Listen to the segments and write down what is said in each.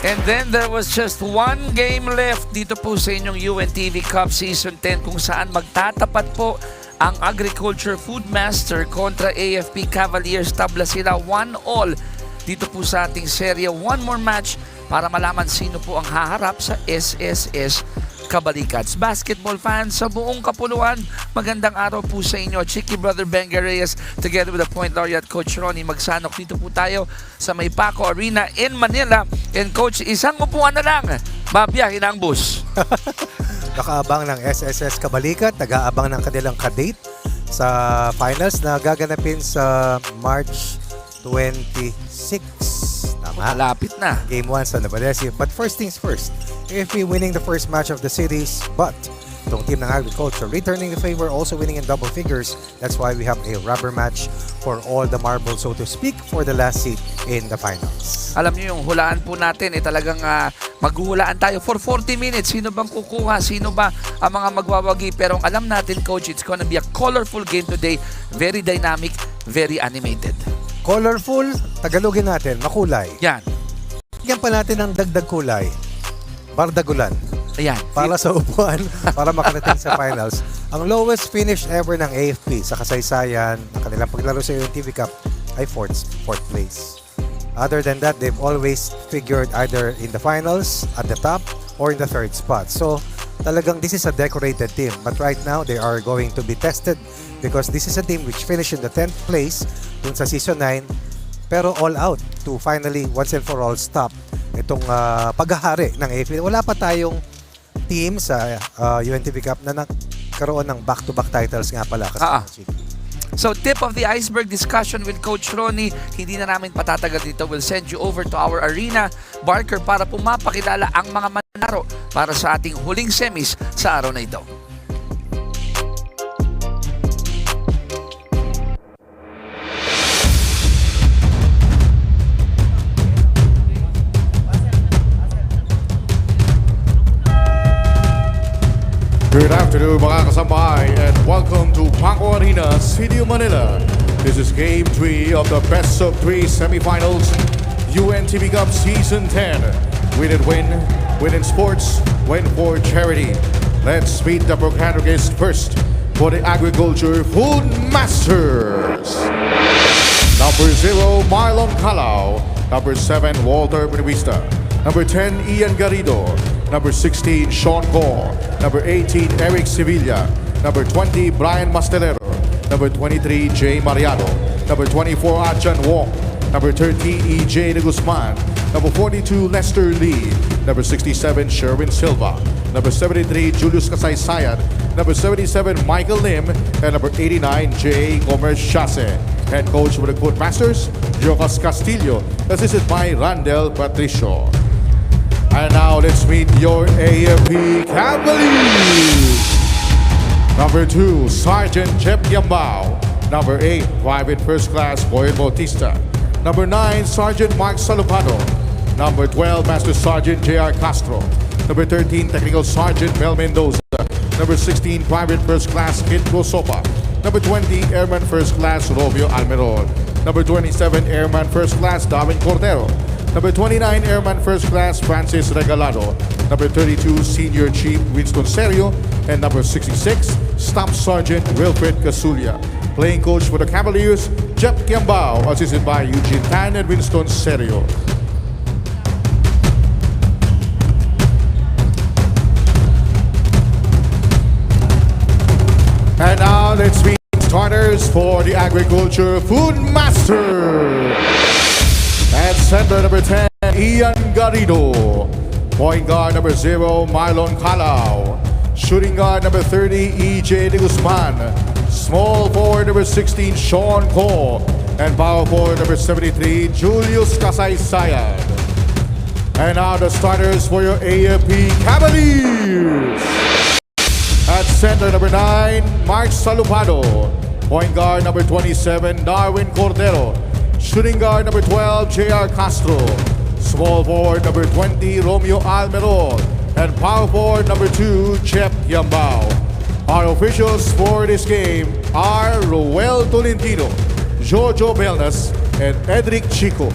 And then there was just one game left dito po sa inyong UNTV Cup Season 10 kung saan magtatapat po ang Agriculture Food Master kontra AFP Cavaliers. Tabla sila 1-all dito po sa ating serye. One more match para malaman sino po ang haharap sa SSS Kabalikats. Basketball fans sa buong kapuluan, magandang araw po sa inyo. Chicky Brother Benga Reyes together with the Point Laureate Coach Ronnie Magsanok. Dito po tayo sa may PACO Arena in Manila. And Coach, isang upuan na lang, babiyahin ang bus. Nakaabang ng SSS Kabalikat, nag-aabang ng kanilang kadate sa finals na gaganapin sa March 26. Tama. Malapit na. Game 1 sa Cavaliers. But first things first, AFP winning the first match of the series, but itong team ng Agriculture returning the favor, also winning in double figures. That's why we have a rubber match for all the marbles, so to speak, for the last seat in the finals. Alam niyo yung hulaan po natin, talagang maghuhulaan tayo for 40 minutes. Sino bang kukuha? Sino ba ang mga magwawagi? Pero ang alam natin, Coach, it's gonna be a colorful game today. Very dynamic, very animated. Colorful, Tagalogin natin, makulay. Yan. Bigyan pa natin ng dagdag kulay. Bardagulan. Ayan. Para sa upuan, para makarating sa finals. Ang lowest finish ever ng AFP sa kasaysayan ng kanilang paglaro sa UNTV Cup ay fourth place. Other than that, they've always figured either in the finals, at the top, or in the third spot. So, talagang this is a decorated team. But right now, they are going to be tested because this is a team which finished in the 10th place dun sa Season 9, pero all out to finally, once and for all, stop itong paghahari ng AFP. Wala pa tayong team sa UNTV Cup na nagkaroon ng back-to-back titles nga pala. So, tip of the iceberg discussion with Coach Ronnie. Hindi na namin patatagal dito. We'll send you over to our arena, Barker, para pumapakilala ang mga mananaro para sa ating huling semis sa araw na ito. Good afternoon mga kasambay and welcome to PACO Arena, City of Manila. This is Game 3 of the Best of 3 Semifinals UNTV Cup Season 10. Win and win in sports, win for charity. Let's meet the protagonists first for the Agriculture Food Masters. Number 0, Marlon Calao. Number 7, Walter Benavista. Number 10, Ian Garrido. Number 16, Sean Gore. Number 18, Eric Sevilla. Number 20, Brian Mastelero. Number 23, Jay Mariano. Number 24, Achan Wong. Number 30, EJ De Guzman. Number 42, Lester Lee. Number 67, Sherwin Silva. Number 73, Julius Kasaysayan. Number 77, Michael Lim. And number 89, Jay Gomez Chase. Head coach for the Food Masters, Jocas Castillo. Assisted by Randel Patricio. And now let's meet your AFP Cavaliers. Number 2, Sergeant Jep Yambao. Number 8, Private First Class Boyd Bautista. Number 9, Sergeant Mark Salupano. Number 12, Master Sergeant J.R. Castro. Number 13, Technical Sergeant Mel Mendoza. Number 16, Private First Class Kit Rosopa. Number 20, Airman First Class Romeo Almerol. Number 27, Airman First Class Darwin Cordero. Number 29, Airman First Class Francis Regalado. Number 32, Senior Chief Winston Serio. And number 66, Staff Sergeant Wilfred Casulia. Playing coach for the Cavaliers, Jep Kiambao, assisted by Eugene Tan and Winston Serio. And now let's meet starters for the Agriculture Food Master. At center, number 10, Ian Garrido. Point guard, number 0, Marlon Calao. Shooting guard, number 30, EJ De Guzman. Small forward, number 16, Sean Cole. And power forward, number 73, Julius Kasaysayan. And now the starters for your AFP Cavaliers. At center, number 9, Mark Salupado. Point guard, number 27, Darwin Cordero. Shooting guard, number 12, J.R. Castro. Small forward, number 20, Romeo Almerol. And power forward, number 2, Jep Yambao. Our officials for this game are Roel Tolentino, Jojo Belnas, and Edric Chico.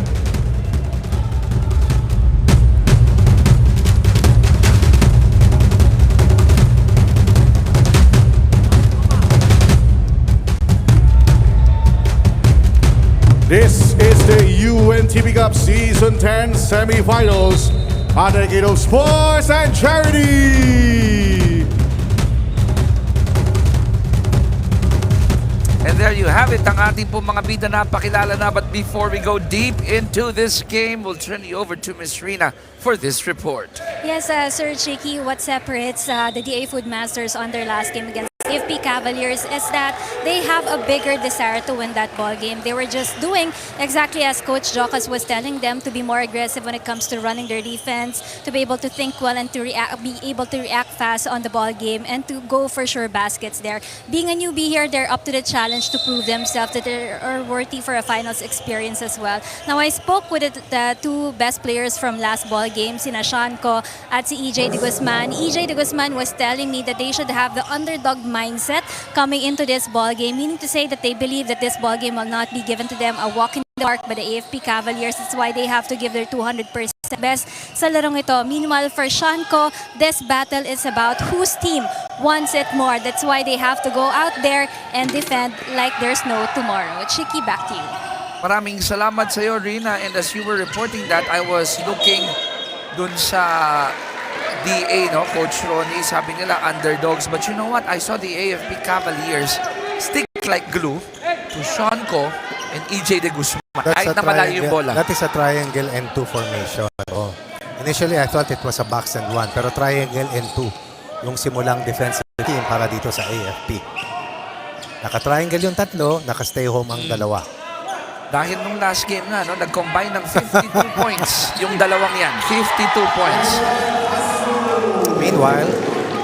This is the UNTV Cup Season 10 Semifinals, a decade of sports and charity. And there you have it, ang ating po mga bida na pakilala na. But before we go deep into this game, we'll turn you over to Ms. Rina for this report. Yes, Sir Chicky, what separates the DA Foodmasters on their last game against AFP Cavaliers is that they have a bigger desire to win that ball game. They were just doing exactly as Coach Jocas was telling them, to be more aggressive when it comes to running their defense, to be able to think well and to be able to react fast on the ball game and to go for sure baskets there. Being a newbie here, they're up to the challenge to prove themselves that they are worthy for a finals experience as well. Now, I spoke with the two best players from last ball game, sina Shanko at si EJ De Guzman. EJ De Guzman was telling me that they should have the underdog mindset coming into this ball game, meaning to say that they believe that this ball game will not be given to them a walk in the park by the AFP Cavaliers. That's why they have to give their 200% best sa larong ito. Meanwhile, for Shanko, this battle is about whose team wants it more. That's why they have to go out there and defend like there's no tomorrow. Chiki, back to you. Maraming salamat sa iyo, Rina. And as you were reporting that, I was looking dun sa DA, no? Coach Ronnie, sabi nila underdogs. But you know what? I saw the AFP Cavaliers stick like glue to Shanko and EJ De Guzman. Kahit na malayo yung bola. That is a triangle and 2 formation. Oh. Initially, I thought it was a box and 1. Pero triangle and 2 yung simulang defensive team para dito sa AFP. Naka-triangle yung tatlo, naka-stay home ang dalawa. Dahil nung last game na, no, nag-combine ng 52 points yung dalawang yan. 52 points. Meanwhile,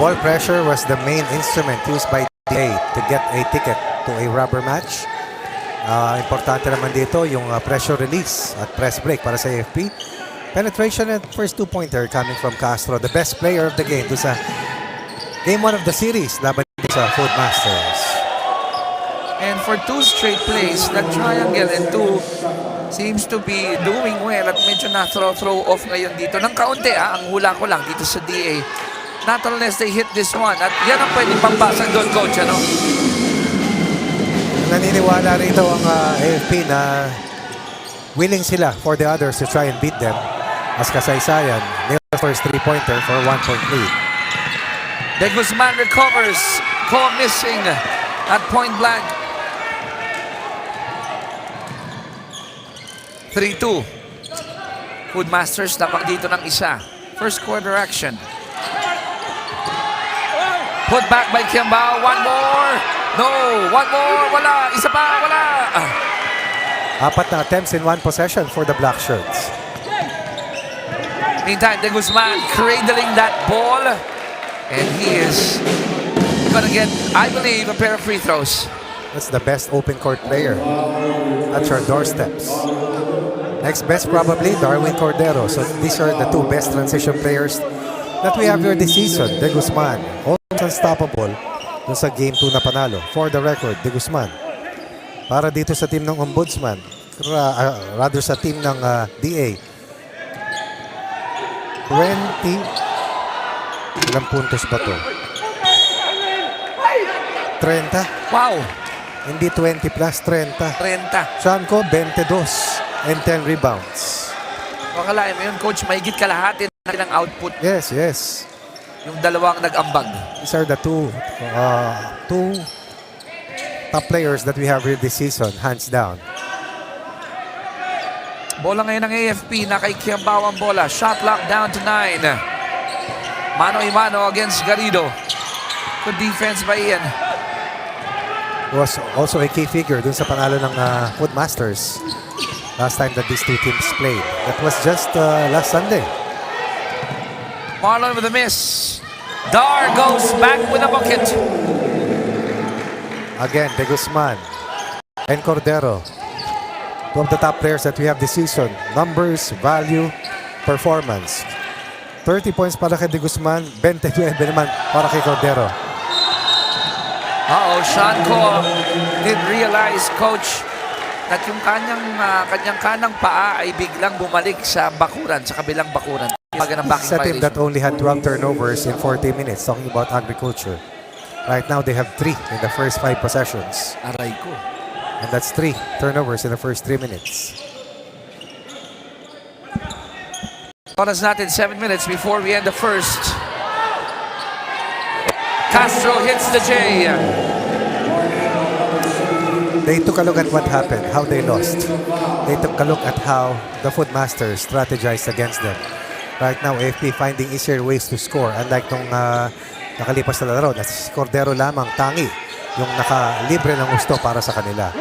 ball pressure was the main instrument used by DA to get a ticket to a rubber match. Importante naman dito yung pressure release at press break para sa AFP. Penetration at first two-pointer coming from Castro, the best player of the game. Doon sa game 1 of the series, laban dito sa Foodmasters. And for 2 straight plays, that triangle and 2 seems to be doing well at medyo na-throw off ngayon dito. Nang kaunti, ang hula ko lang dito sa DA. Not unless they hit this one. At yan ang pwede pampasag doon, Coach, ano? Naniniwala rito ang AFP na willing sila for the others to try and beat them. As kasaysayan, their first 3-pointer for 1-point lead. De Guzman recovers. Call missing at point blank. 3-2. Foodmasters lamang dito ng isa. First quarter action. Put back by Kiambao. One more. No. One more. Wala. Isa pa. Wala. 4 na attempts in 1 possession for the Black Shirts. Meantime, De Guzman cradling that ball. And he is gonna get, I believe, a pair of free throws. That's the best open court player at your doorsteps. Next best probably Darwin Cordero. So these are the 2 best transition players that we have here this season. De Guzman, almost unstoppable dun sa game 2 na panalo. For the record, De Guzman. Para dito sa team ng Ombudsman, rather sa team ng DA. 20. Ilang puntos ba to? 30. Wow. Hindi 20 plus, 30. 30. Shanko, 22 and 10 rebounds. Makalain mo yun, Coach, mahigit kalahati ng output. Yes, yes. Yung dalawang nag-ambag. These are the two top players that we have here this season, hands down. Bola ngayon ng AFP na kay Kiambao ang bola. Shot clock down to 9. Mano-a-mano against Garrido. Good defense by Ian. Was also a key figure dun sa panalo ng Foodmasters last time that these 2 teams played. That was just last Sunday. Marlon with a miss. Dar goes back with a bucket. Again, De Guzman and Cordero. 2 of the top players that we have this season. Numbers, value, performance. 30 points para kay De Guzman, 29 naman para kay Cordero. Shanko did realize, Coach, that yung kanyang kanang paa ay biglang bumalik sa bakuran, sa kabilang bakuran. It's a team that only had 12 turnovers in 40 minutes, talking about agriculture. Right now, they have 3 in the first 5 possessions. Aray ko. And that's 3 turnovers in the first 3 minutes. Oras natin 7 minutes before we end the first. Castro hits the J. They took a look at what happened, how they lost. They took a look at how the Foodmasters strategized against them. Right now, AFP finding easier ways to score. Unlike nung nakalipas na laro, na si Cordero lamang tangi yung nakalibre ng gusto para sa kanila.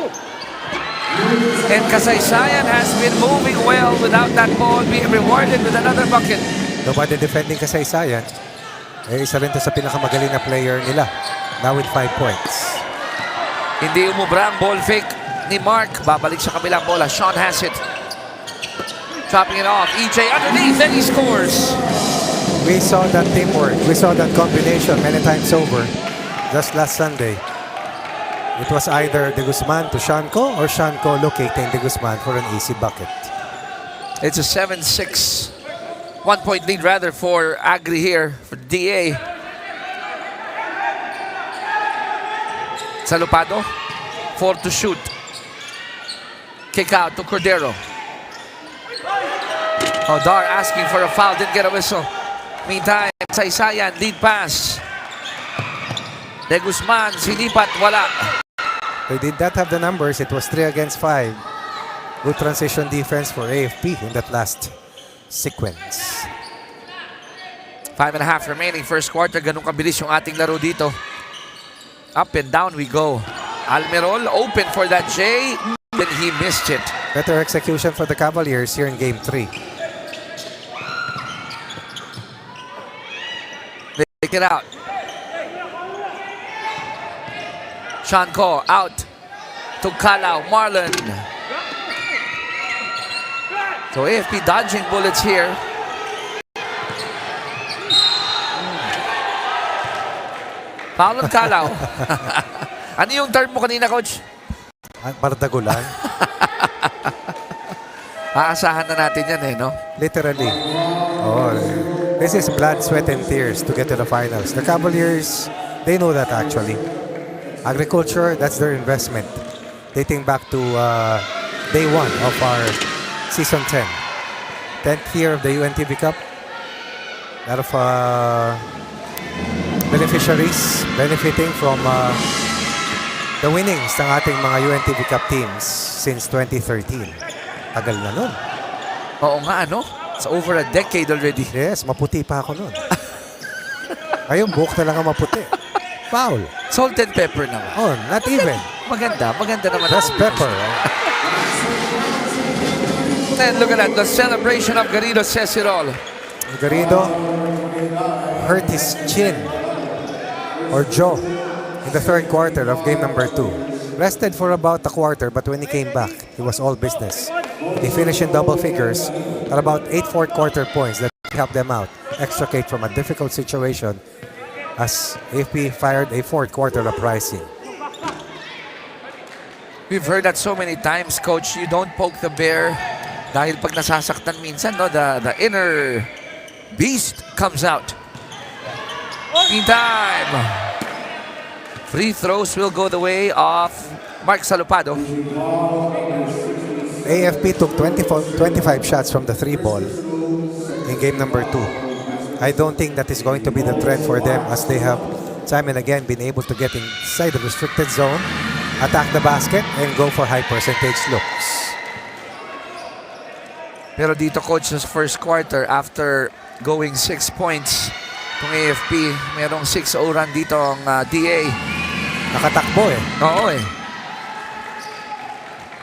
And Kasaysayan has been moving well without that ball being rewarded with another bucket. Nobody defending Kasaysayan. Isa rin to sa pinakamagaling na player nila. Now with 5 points. Hindi umubra ang ball fake ni Mark. Babalik sa kabilang bola. Sean has it. Chopping it off. EJ underneath and he scores. We saw that teamwork. We saw that combination many times over. Just last Sunday. It was either De Guzman to Shanko or Shanko locating De Guzman for an easy bucket. It's a 7-6. 1-point lead rather for Agri here, for DA. Salupado, 4 to shoot. Kick out to Cordero. Dar asking for a foul, didn't get a whistle. Meantime, Saysayan, lead pass. De Guzman, sinipat, wala. They did not have the numbers. It was 3 against 5. Good transition defense for AFP in that last sequence. 5.5 remaining first quarter. Ganun kabilis yung ating laro dito. Up and down we go. Almerol open for that J. Then he missed it. Better execution for the Cavaliers here in Game 3. They take it out. Shanko out to Calao. Marlon. So AFP dodging bullets here. Foul on Calao. Ano yung term mo kanina, Coach? Bardagulan. Aasahan na natin yan no? Literally. Oh, this is blood, sweat, and tears to get to the finals. The Cavaliers, they know that actually. Agriculture, that's their investment. Dating back to day 1 of our Season 10. 10th year of the UNTV Cup. A lot of beneficiaries benefiting from the winnings ng ating mga UNTV Cup teams since 2013. Tagal na nun. Oo nga, It's over a decade already. Yes, maputi pa ako nun. Ngayon, buhok na lang ang maputi. Foul. Salt and pepper naman. Oh, not even. Maganda naman. Just pepper. And look at that, the celebration of Garrido says it all. Garrido hurt his chin or jaw in the third quarter of game number 2. Rested for about a quarter, but when he came back, he was all business. He finished in double figures at about 8 fourth quarter points that helped them out, extricate from a difficult situation as AFP fired a fourth quarter uprising. We've heard that so many times, Coach. You don't poke the bear dahil pag nasasaktan minsan, the inner beast comes out. Meantime, free throws will go the way of Mark Salupado. AFP took 25 shots from the 3 ball in game number 2. I don't think that is going to be the trend for them as they have time and again been able to get inside the restricted zone, attack the basket, and go for high percentage looks. Pero dito, Coach, sa first quarter, after going 6 points, itong AFP, merong 6-0 run dito ang DA. Nakatakbo Oo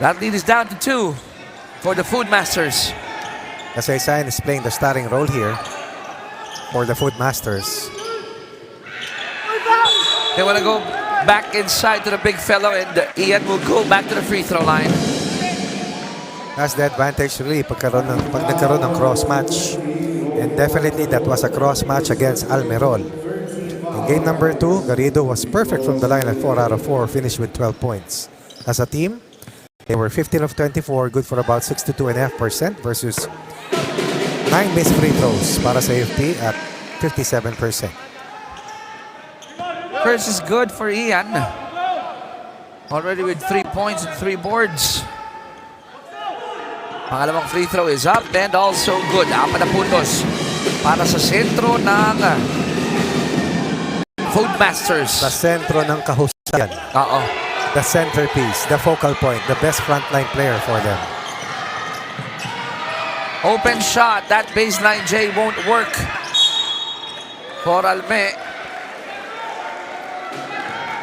That lead is down to 2 for the Foodmasters. Kasaysayan is playing the starting role here for the Foodmasters. They want to go back inside to the big fellow, and Ian will go back to the free throw line. That's the advantage really pag nagkaroon ng cross match. And definitely that was a cross match against Almerol. In game number 2, Garrido was perfect from the line at 4 out of 4, finished with 12 points. As a team, they were 15 of 24, good for about 62.5% versus 9 missed free throws para sa AFP at 57%. 1st is good for Ian. Already with 3 points and 3 boards. Pangalawang free throw is up and also good. 4 na puntos para sa sentro ng Foodmasters. Sa sentro ng kahusayan. Oo. The centerpiece, the focal point, the best frontline player for them. Open shot. That baseline J won't work for Alme.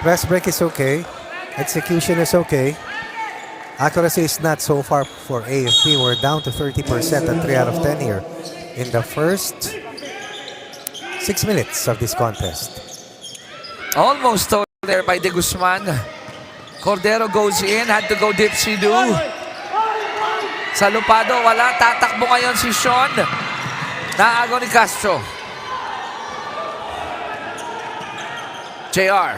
Press break is okay. Execution is okay. Accuracy is not so far for AFP. We're down to 30% at 3 out of 10 here in the first 6 minutes of this contest. Almost stolen there by De Guzman. Cordero goes in. Had to go Dipsy-Do. Salupado, wala. Tatakbo ngayon si Sean. Naago ni Castro. JR.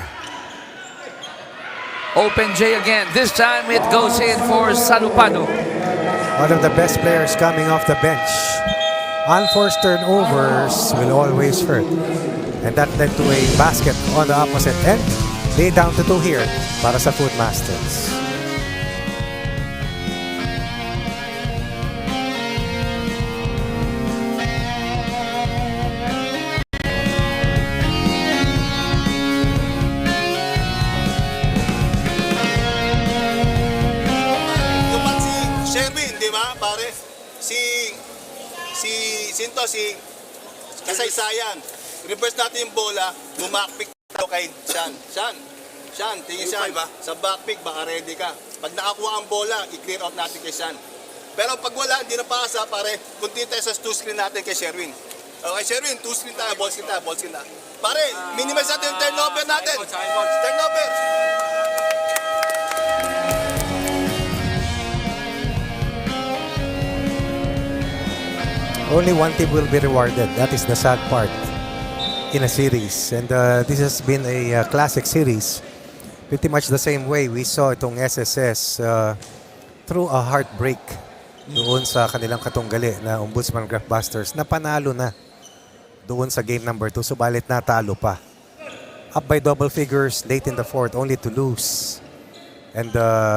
Open J again. This time it goes in for Salupado. One of the best players coming off the bench. Unforced turnovers will always hurt. And that led to a basket on the opposite end. Lay down to 2 here para sa Foodmasters. Si kasaysayan. Reverse natin yung bola, bumakpick tayo kay Sean. Sean, tingin Sean, sa backpick, baka ready ka. Pag nakakuha ang bola, i-clear out natin kay Sean. Pero pag wala, hindi na pasa, pare, continue tayo sa 2 screen natin kay Sherwin. Okay, Sherwin, 2 screen tayo, ball screen tayo. Pare, minimize natin yung turnover natin. Turnover. Only one team will be rewarded. That is the sad part in a series. And this has been a classic series. Pretty much the same way we saw itong SSS through a heartbreak doon sa kanilang katunggali na Ombudsman Graphbusters na panalo na doon sa game number 2. Subalit natalo pa. Up by double figures late in the fourth only to lose. And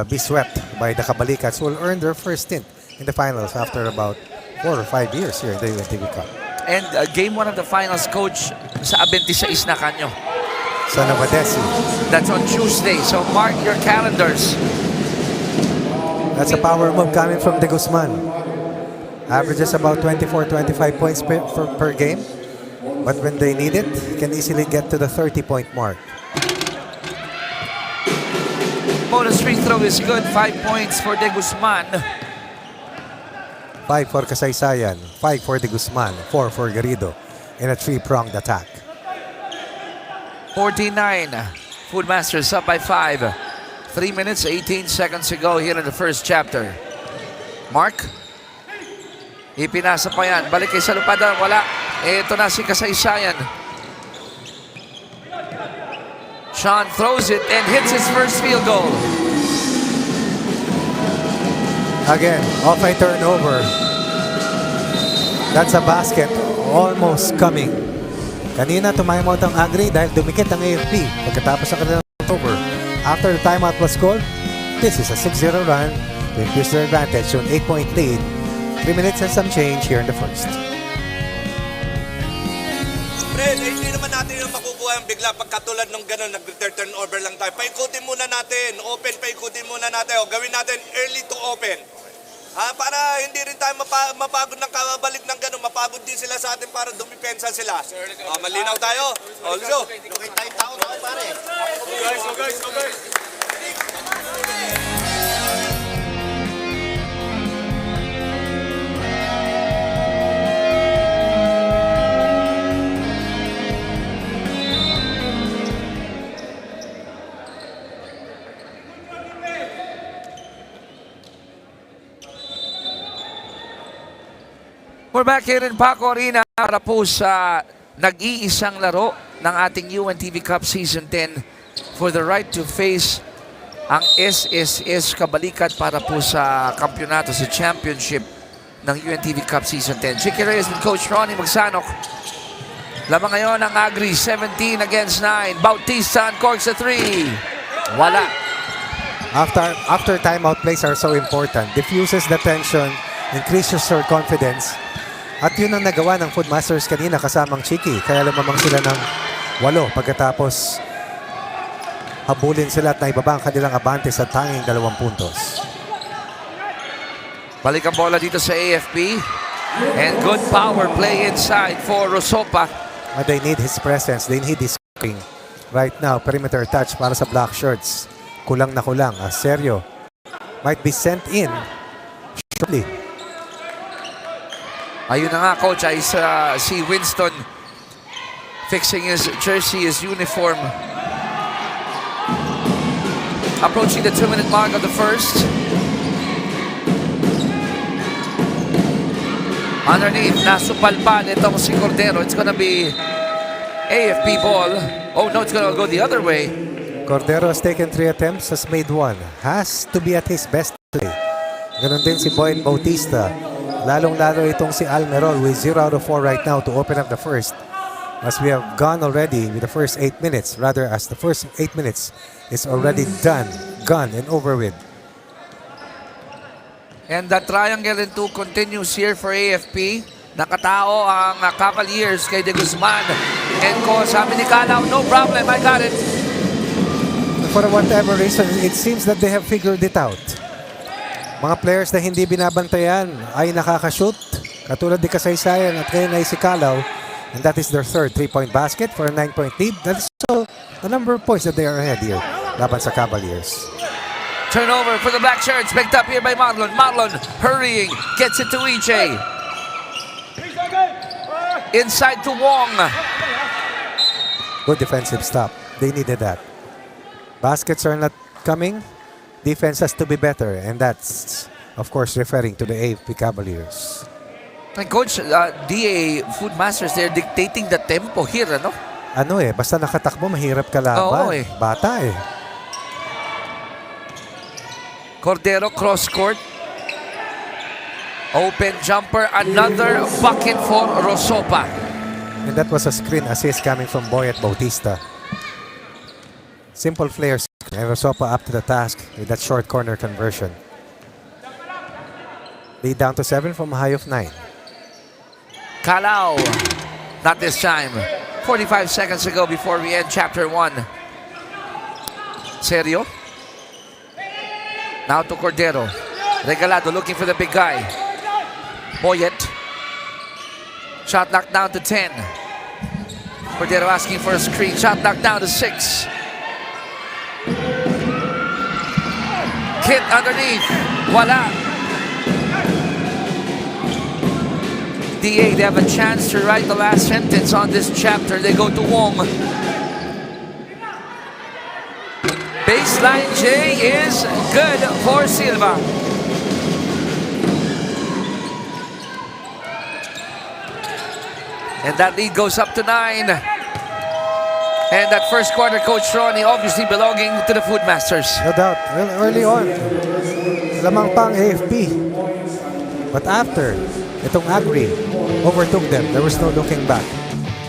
be swept by the Cabalicats who will earn their first stint in the finals after about 4 or 5 years here in the UNTV Cup. And game 1 of the finals, coach, sa 26 na kanyo. Sa Navadesi. That's on Tuesday, so mark your calendars. That's a power move coming from De Guzman. Averages about 24-25 points per game. But when they need it, can easily get to the 30-point mark. Bonus free throw is good. 5 points for De Guzman. 5 for Kasaysayan, 5 for De Guzman, 4 for Garrido in a 3-pronged attack. 49. Foodmasters up by 5. 3 minutes, 18 seconds to go here in the first chapter. Mark. Ipinasa pa yan. Balik kay Salupada. Wala. Ito na si Kasaysayan. Sean throws it and hits his first field goal. Again, off a turnover. That's a basket almost coming. Kanina tumimeout ang Agri dahil dumikit ang AFP pagkatapos ng kanilang turnover. After the timeout was called, this is a 6-0 run to increase their advantage to an 8-point lead. 3 minutes and some change here in the first. Fred, hindi naman natin yung makukuha yung bigla pagkatulad ng gano'n, nag-turnover lang tayo. Paikutin muna natin, open, paikutin muna natin. O, gawin natin early to open. Para hindi rin tayo mapagod ng kabalik ng gano'n, mapagod din sila sa atin para dumipensa sila. Malinaw tayo. O, Luzo. Okay, tayong tao na pare. Go guys. We're back here in PACO Arena para po sa nag-iisang laro ng ating UNTV Cup Season 10 for the right to face ang SSS Kabalikat para po sa kampyonato, sa championship ng UNTV Cup Season 10. Chicky Reyes and Coach Ronnie Magsanok. Lamang ngayon ang Agri, 17 against 9. Bautista and corks a 3. Wala. After timeout plays are so important. Diffuses the tension, increases your confidence. At yun ang nagawa ng Foodmasters kanina kasamang Chiki. Kaya lumamang sila ng 8 pagkatapos habulin sila at naibaba ang kanilang abante sa tanging 2 puntos. Balik ang bola dito sa AFP. And good power play inside for Rosopa. They need his presence. They need his scoring. Right now, perimeter touch para sa Black Shirts. Kulang na kulang. Serio might be sent in shortly. Ayun na nga, coach, ay si Winston fixing his jersey, his uniform. Approaching the 2-minute mark of the first. Underneath, nasupalpan itong si Cordero. It's gonna be AFP ball. Oh no, it's gonna go the other way. Cordero has taken 3 attempts, has made 1. Has to be at his best today. Ganon din si Boyd Bautista. Lalong-lalo itong si Almerol with 0 out of 4 right now to open up the first. As we have gone already with the first 8 minutes. Rather, as the first 8 minutes is already done, gone, and over with. And the triangle in 2 continues here for AFP. Nakatao ang Cavaliers kay De Guzman. And ko, sabi ni Calao, no problem, I got it. For whatever reason, it seems that they have figured it out. Mga players na hindi binabantayan ay nakakashoot. Katulad ni Kasaysayan at ngayon ay si Calao. And that is their third 3-point basket for a 9-point lead. That is also the number of points that they are ahead here. Laban sa Cavaliers. Turnover for the Black Shirts. Picked up here by Marlon. Marlon hurrying. Gets it to EJ. Inside to Wong. Good defensive stop. They needed that. Baskets are not coming. Defense has to be better. And that's, of course, referring to the AFP Cavaliers. And Coach, DA Foodmasters, they're dictating the tempo here, ano? Ano basta nakatakbo, mahirap kalaban. Oo eh. Bata Cordero cross court. Open jumper. Another bucket for Rosopa. And that was a screen assist coming from Boyet Bautista. Simple flare screen. And Rosopa up to the task with that short corner conversion. Lead down to 7 from a high of 9. Calao. Not this time. 45 seconds to go before we end chapter 1. Serio? Now to Cordero. Regalado looking for the big guy. Boyet. Shot knocked down to 10. Cordero asking for a screen. Shot knocked down to 6. Hit underneath. Voila. DA, they have a chance to write the last sentence on this chapter. They go to Wong. Baseline J is good for Silva. And that lead goes up to 9. And that first quarter, Coach Ronnie, obviously belonging to the Foodmasters. No doubt. Well, early on, lamang pang AFP. But after, itong Agri overtook them. There was no looking back.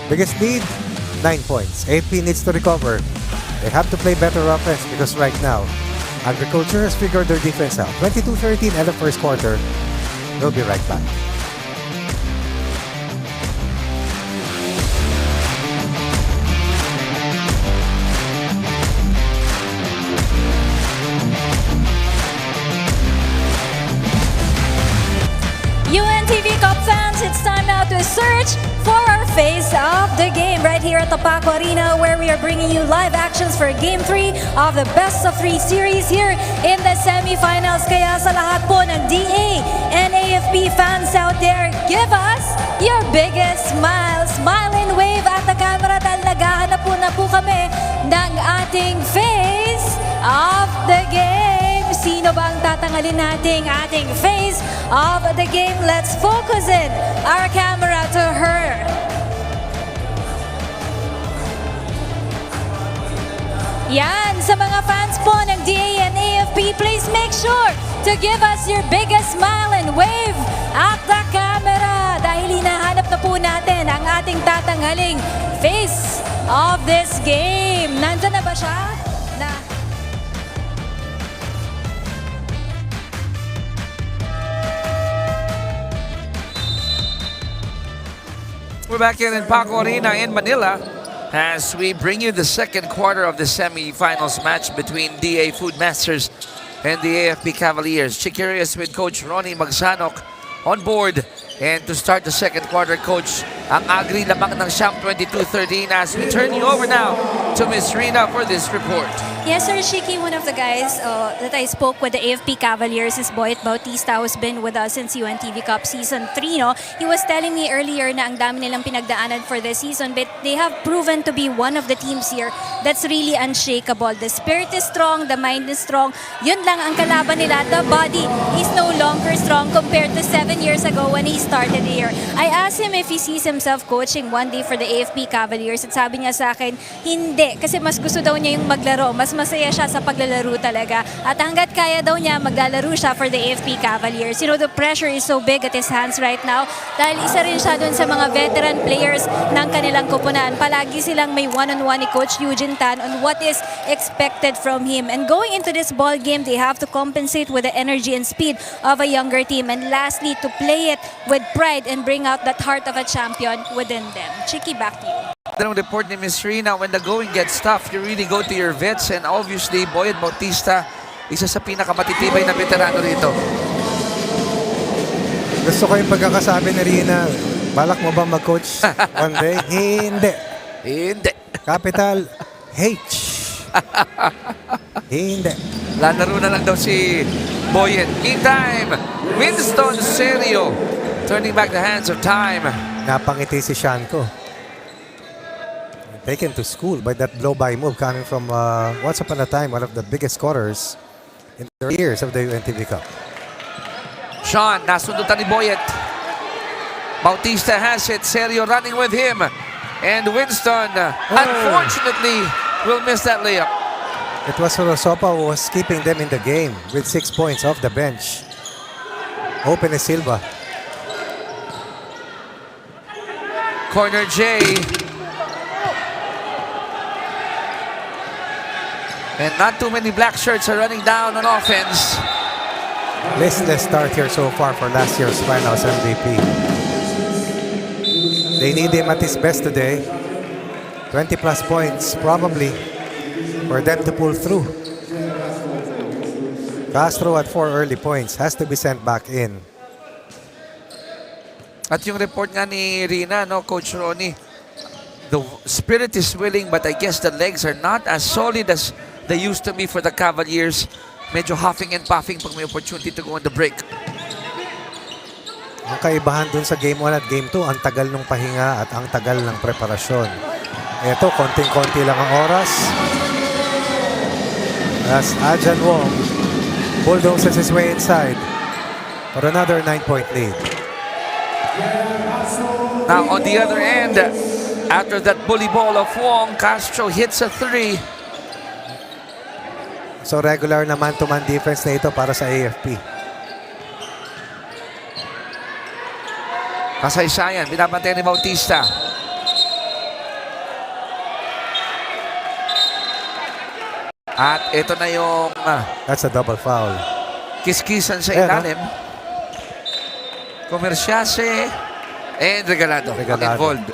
Biggest lead, 9 points. AFP needs to recover. They have to play better offense because right now, Agriculture has figured their defense out. 22-13 at the first quarter. We'll be right back. UNTV Cup fans, it's time now to search for our face of the game right here at the PACO Arena, where we are bringing you live actions for Game 3 of the Best of 3 series here in the semifinals. Kaya sa lahat po ng DA and AFP fans out there, give us your biggest smile. Smile and wave at the camera dahil naghahanap po kami ng ating face of the game. Sino bang tatangalin nating ating face of the game? Let's focus in our camera to her. Yan, sa mga fans po ng DA and AFP, please make sure to give us your biggest smile and wave at the camera dahil hinahanap na po natin ang ating tatangaling face of this game. Nandyan na ba siya? We're back here in PACO Arena in Manila as we bring you the second quarter of the semifinals match between DA Foodmasters and the AFP Cavaliers. Curious with Coach Ronnie Magsanok on board. And to start the second quarter, Coach, ang Agri lamang ng Siyam 22-13 as we turn you over now to Miss Rina for this report. Yes, Sir Shiki, one of the guys that I spoke with the AFP Cavaliers is Boyet Bautista, who's been with us since UNTV Cup Season 3. No? He was telling me earlier na ang dami nilang pinagdaanan for this season, but they have proven to be one of the teams here that's really unshakable. The spirit is strong, the mind is strong. Yun lang ang kalaban nila. The body is no longer strong compared to 7 years ago when he started here. I asked him if he sees himself coaching one day for the AFP Cavaliers at sabi niya sa akin, hindi. Kasi mas gusto daw niya yung maglaro. Mas masaya siya sa paglalaro talaga. At hanggat kaya daw niya, maglalaro siya for the AFP Cavaliers. You know, the pressure is so big at his hands right now dahil isa rin siya dun sa mga veteran players ng kanilang kupunan. Palagi silang may one-on-one ni Coach Eugene Tan on what is expected from him. And going into this ball game, they have to compensate with the energy and speed of a younger team. And lastly, to play it with pride and bring out that heart of a champion within them. Chiki, back to you. Ang report ni Miss Rina, when the going gets tough, you really go to your vets, and obviously, Boyet Bautista, isa sa pinakamatitibay na veterano rito. Gusto ko yung pagkakasabi ni Rina, balak mo ba mag-coach one day? Hindi. Hindi. Capital H. Hindi. Lalaro na lang daw si Boyet. Meantime, Winston Serio turning back the hands of time. Napangiti si Shanko. Taken to school by that blow-by move coming from once upon a time one of the biggest scorers in the years of the UNTV Cup. Sean, nasundutan ni Boyet. Bautista has it. Serio running with him. And Winston, unfortunately, will miss that layup. It was Rosopa who was keeping them in the game with 6 points off the bench. Open is Silva. Corner J. And not too many black shirts are running down on offense. Listless start here so far for last year's finals MVP. They need him at his best today. 20 plus points probably for them to pull through. Castro at 4 early points has to be sent back in. At yung report nga ni Rina, no, Coach Ronnie, the spirit is willing but I guess the legs are not as solid as they used to be for the Cavaliers. Medyo huffing and puffing pag may opportunity to go on the break. Ang kaibahan dun sa Game 1 at Game 2, ang tagal ng pahinga at ang tagal ng preparasyon. Ito, konting-konti lang ang oras. As Ajan Wong bulldozes his way inside for another 9-point lead. Now on the other end, after that bully ball of Wong, Castro hits a 3. So regular na man-to-man defense na ito para sa AFP. Kasaysayan, binabantay ni Bautista. At ito na yung That's a double foul. kiskisan sa Ayan, ilalim. Comerciase and Regalado. Regalado. Involved.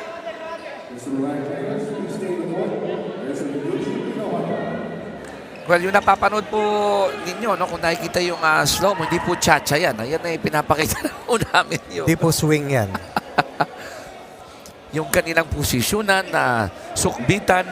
Well, yung napapanood po ninyo, no, kung nakikita yung slow-mo, hindi po chacha yan. Ayan na yung pinapakita po namin yun. Di po swing yan. Yung kanilang posisyonan na sukbitan,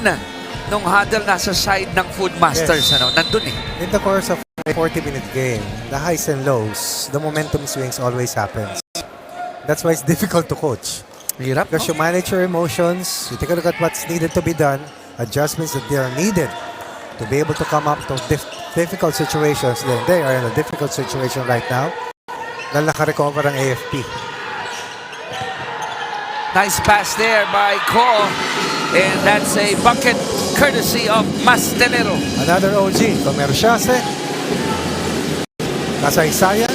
nung huddle nasa side ng Food Masters. Yes. Nandun eh. In the course of a 40-minute game, the highs and lows, the momentum swings always happens. That's why it's difficult to coach. Hirap, Because you manage your emotions, you take a look at what's needed to be done, adjustments that they are needed to be able to come up to difficult situations. Then they are in a difficult situation right now dahil nakarecover ang AFP. Nice pass there by Ko. And that's a bucket courtesy of Mastelero. Another OG, Comerciase, Kasaysayan,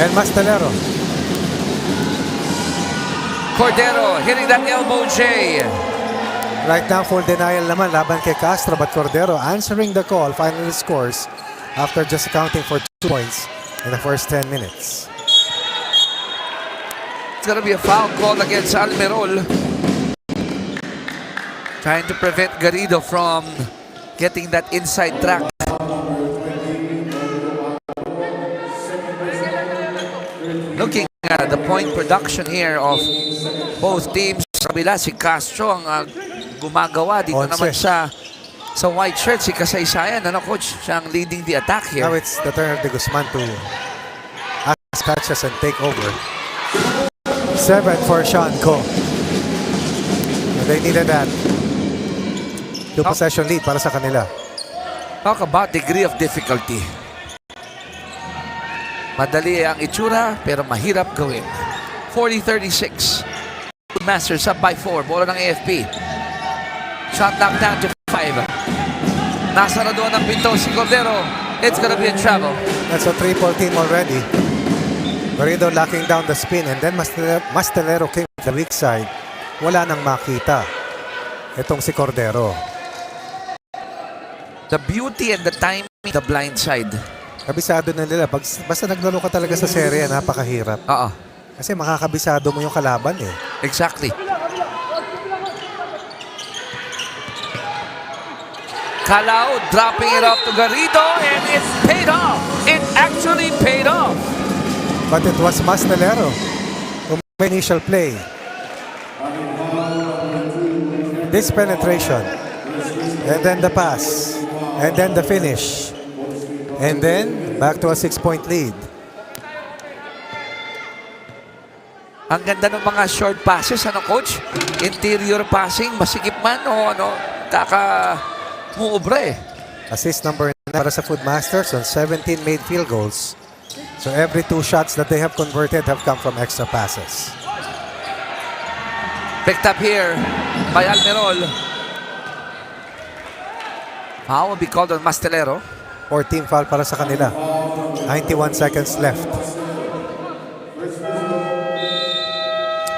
and Mastelero. Cordero hitting that elbow J. Right now, full denial naman laban kay Castro, but Cordero answering the call finally scores after just accounting for 2 points in the first 10 minutes. It's gonna be a foul call against Almerol. Trying to prevent Garrido from getting that inside track. Looking at the point production here of both teams. Sa kabila, si Castro ang gumagawa. Dito 11. naman sa white shirt, si Kasaysayan. Coach? Siya ang leading the attack here. Now it's the turn of De Guzman to ask catches and take over. 7 for Sean Ko. And they needed that. 2 possession lead para sa kanila. Talk about degree of difficulty. Madali ang itsura, pero mahirap gawin. 40-36. Masters up by 4. Bola ng AFP. Shot knocked down to 5. Nasa na doon ang pinto si Cordero. It's gonna be in trouble. That's a triple team already. Garrido locking down the spin, and then Mastelero came to the weak side. Wala nang makita itong si Cordero. The beauty and the timing, the blind side. Kabisado na nila. Basta naglaro ka talaga sa serye, napakahirap. Oo. Kasi makakabisado mo yung kalaban eh. Exactly. Calao dropping it off to Garrido, and it's paid off. It actually paid off. But it was Mastelero who made initial play. This penetration. And then the pass. And then the finish. And then back to a 6-point lead. Ang ganda ng mga short passes, Coach? Interior passing, masikip man o muobra eh. Assist number 9 para sa Food Masters on 17 made field goals. So every 2 shots that they have converted have come from extra passes. Picked up here by Almerol. Foul will be called on Mastelero. 14 foul para sa kanila. 91 seconds left.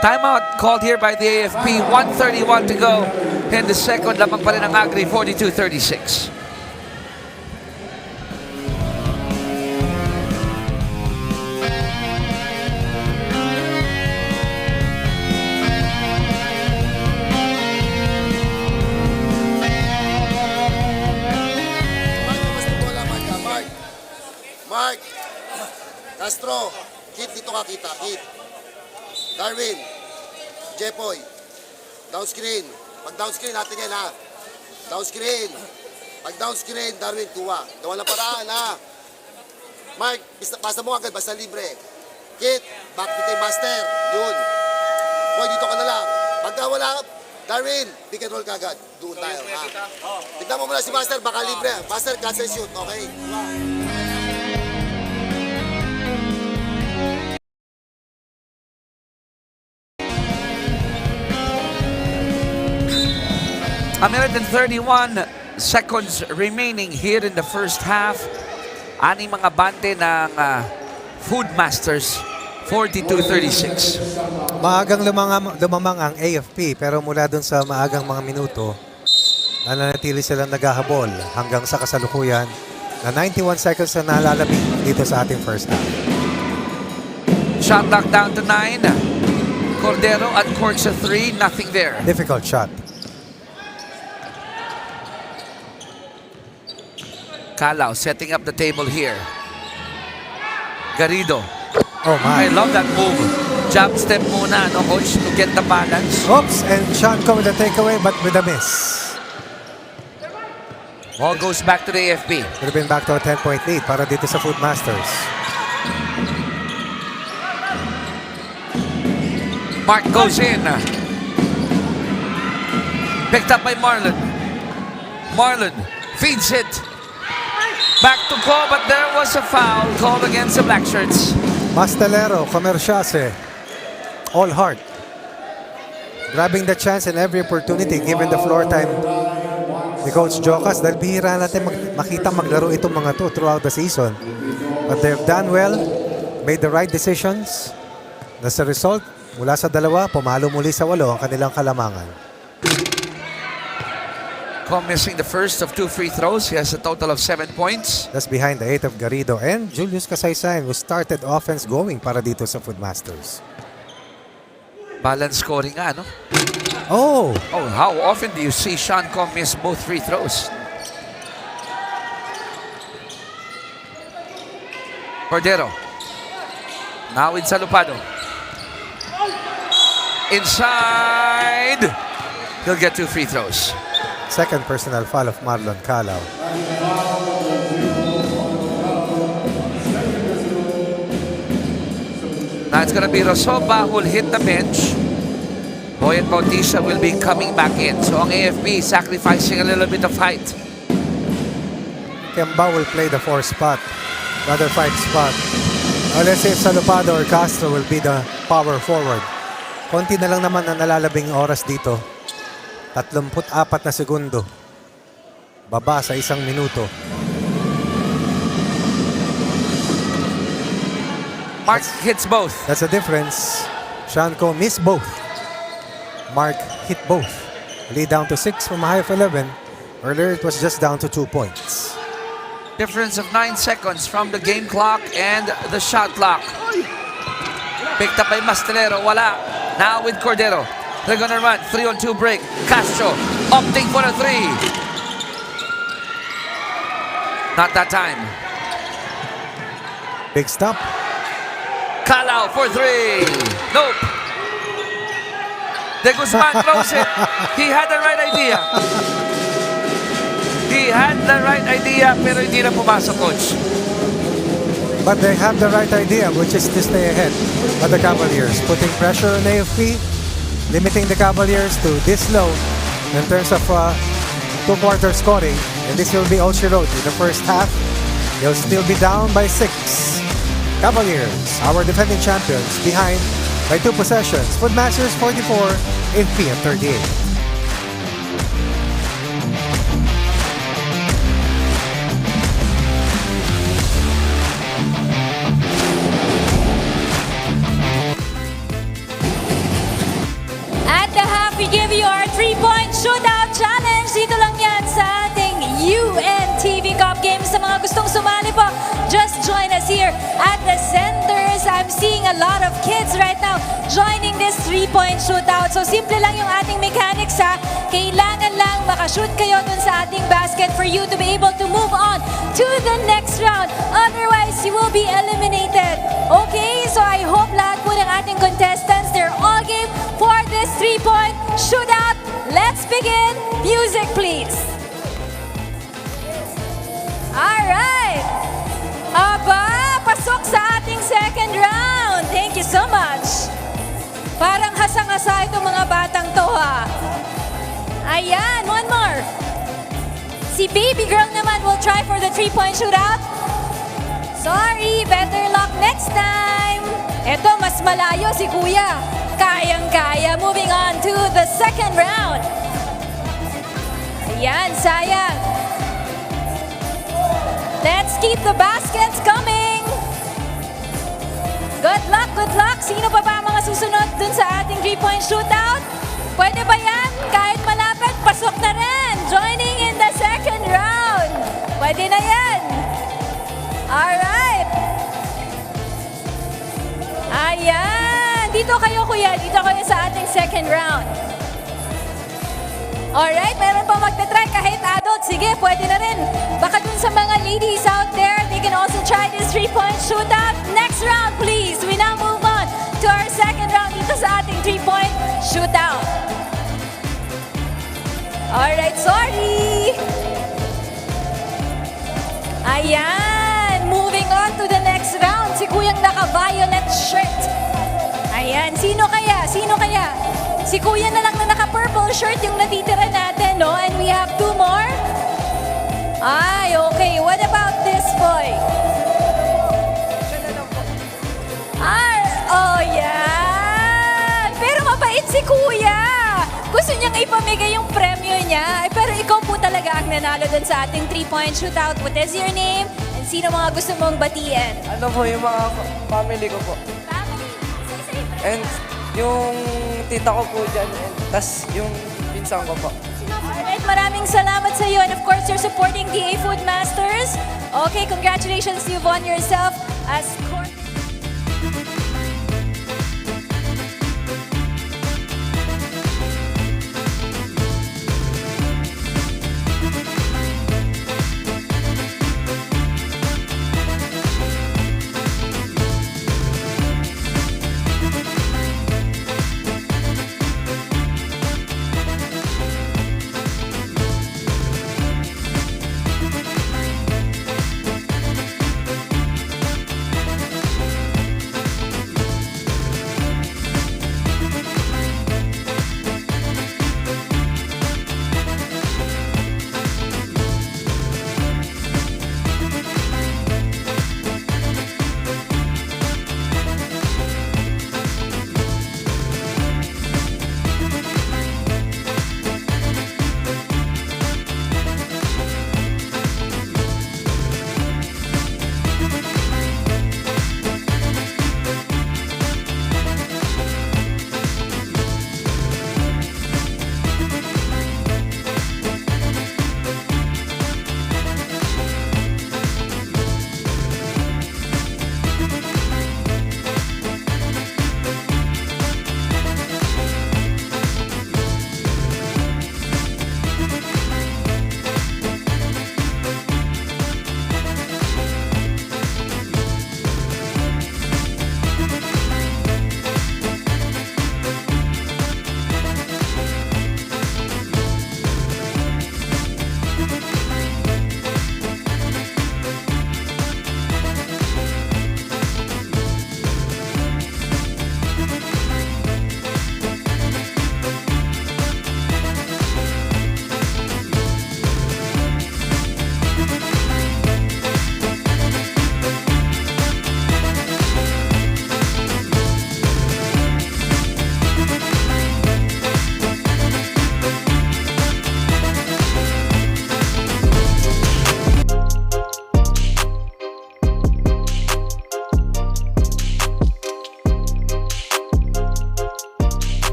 Timeout called here by the AFP. 1:31 to go in the second. Lamang pa rin ang Agri, 42-36. Mark, Castro, Kit, dito ka kita, Kit. Darwin, Jepoy, down screen. Pag down screen, natin yan ha. Down screen. Pag down screen, Darwin, tuwa. Gawa ng paraan ha. Mark, basta mo agad, basta libre. Kit, back to kay Master. Yun. Boy, dito ka na lang. Pagka wala, Darwin, pick and roll ka agad. Doon tayo ha. Tignan mo muna si Master, baka libre. Master, cancel shoot, okay? A minute and 31 seconds remaining here in the first half. Aning mga bante ng Food Masters, 42-36. Maagang lumamang ang AFP, pero mula dun sa maagang mga minuto, nananatili silang naghahabol hanggang sa kasalukuyan na 91 seconds na nalalabing dito sa ating first half. Shot knocked down to 9. Cordero at corks a 3, nothing there. Difficult shot. Calao setting up the table here. Garrido. Oh my. I love that move. Jump step muna, no, coach, to get the balance. Oops, and Sean Co with the takeaway but with a miss. Ball goes back to the AFP. Could have been back to a 10-point lead para dito sa Food Masters. Mark goes in. Picked up by Marlon. Marlon feeds it. Back to call, but there was a foul called against the Black Shirts. Mastelero, Comerciase, all heart. Grabbing the chance and every opportunity given the floor time ni Coach Jocas dahil bihira natin makita maglaro itong mga to throughout the season. But they've done well, made the right decisions. As a result, mula sa 2, pumalo muli sa 8 ang kanilang kalamangan. Com missing the first of 2 free throws. He has a total of 7 points. That's behind the 8 of Garrido and Julius Kasaysayan who started offense going para dito sa Food Masters. Balance scoring nga, no? Oh! Oh, how often do you see Sean Com miss both free throws? Cordero. Now with Salupado. Inside. He'll get 2 free throws. Second personal foul of Marlon Calao. Now it's going to be Rosoba who will hit the bench. Boyet Bautista will be coming back in. So ang AFP sacrificing a little bit of height. Kemba will play the 4 spot. Rather 5 spot. Let's say Salupado or Castro will be the power forward. Konti na lang naman ang nalalabing oras dito. 34 na segundo. Baba sa 1 minuto. Mark hits both. That's the difference. Shanko missed both. Mark hit both. Lead down to 6 from a high of 11. Earlier it was just down to 2 points. Difference of 9 seconds from the game clock and the shot clock. Picked up by Mastelero. Wala. Now with Cordero. They're gonna run. 3-on-2 break. Castro opting for a 3. Not that time. Big stop. Calao for 3. Nope. De Guzman throws it. He had the right idea. He had the right idea pero hindi na pumasok, coach. But they have the right idea, which is to stay ahead of the Cavaliers. Putting pressure on AFP, limiting the Cavaliers to this low in terms of 2-quarter scoring. And this will be all she wrote. In the first half, they'll still be down by 6. Cavaliers, our defending champions, behind by 2 possessions. Food Masters 44, AFP at 38. At the half, we give you our 3-point shootout challenge. Dito lang yan sa ating UNTV Cup game. Sa mga gustong sumali po, just join us here at the centers. I'm seeing a lot of kids right now joining this 3-point shootout. So simple lang yung ating mechanics ha. Kailangan lang makashoot kayo dun sa ating basket for you to be able to move on to the next round. Otherwise, you will be eliminated. Okay, so I hope lahat po ng ating contestants, they're all game for this 3-point shootout. Let's begin. Music, please. Alright. Aba, pasok sa ating second round. Thank you so much. Parang hasang-hasa itong mga batang to ha. Ayan, one more. Si baby girl naman will try for the 3-point shootout. Sorry, better luck next time. Eto, mas malayo si kuya. Kayang-kaya. Moving on to the second round. Ayan, sayang. Let's keep the baskets coming. Good luck, good luck. Sino pa ba ang mga susunod dun sa ating 3-point shootout? Pwede ba yan? Kahit malapit, pasok na rin. Joining in the second round. Pwede na yan. Alright. Ayan. Dito kayo, kuya. Dito kayo sa ating second round. Alright, meron pa magta-try kahit adult. Sige, pwede na rin. Baka dun sa mga ladies out there, they can also try this 3-point shootout. Next round, please. We now move on to our second Alright, sorry! Ayan! Moving on to the next round. Si Kuyang naka-violet shirt. Ayan, sino kaya? Sino kaya? Si Kuya na lang na naka-purple shirt yung natitira natin, no? And we have 2 more. Ay, okay. What about this boy? Oh, yan! Pero mabait si Kuya! Gusto niyang ipamigay yung premyo niya. Pero ikaw po talaga ang nanalo dun sa ating 3-point shootout. What is your name? And sino mga gusto mong batiin? Ano po yung mga family ko po. Family. And yung tita ko po dyan. And tas yung pinsang ko po. Alright, maraming salamat sa iyo. And of course, you're supporting DA Food Masters. Okay, congratulations. You've won yourself as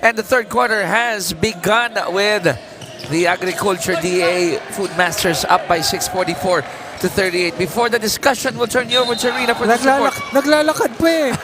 And the third quarter has begun with the Agriculture DA Food Masters up by 644 to 38. Before the discussion, we'll turn you over to Rina for the support. Naglalakad pa eh.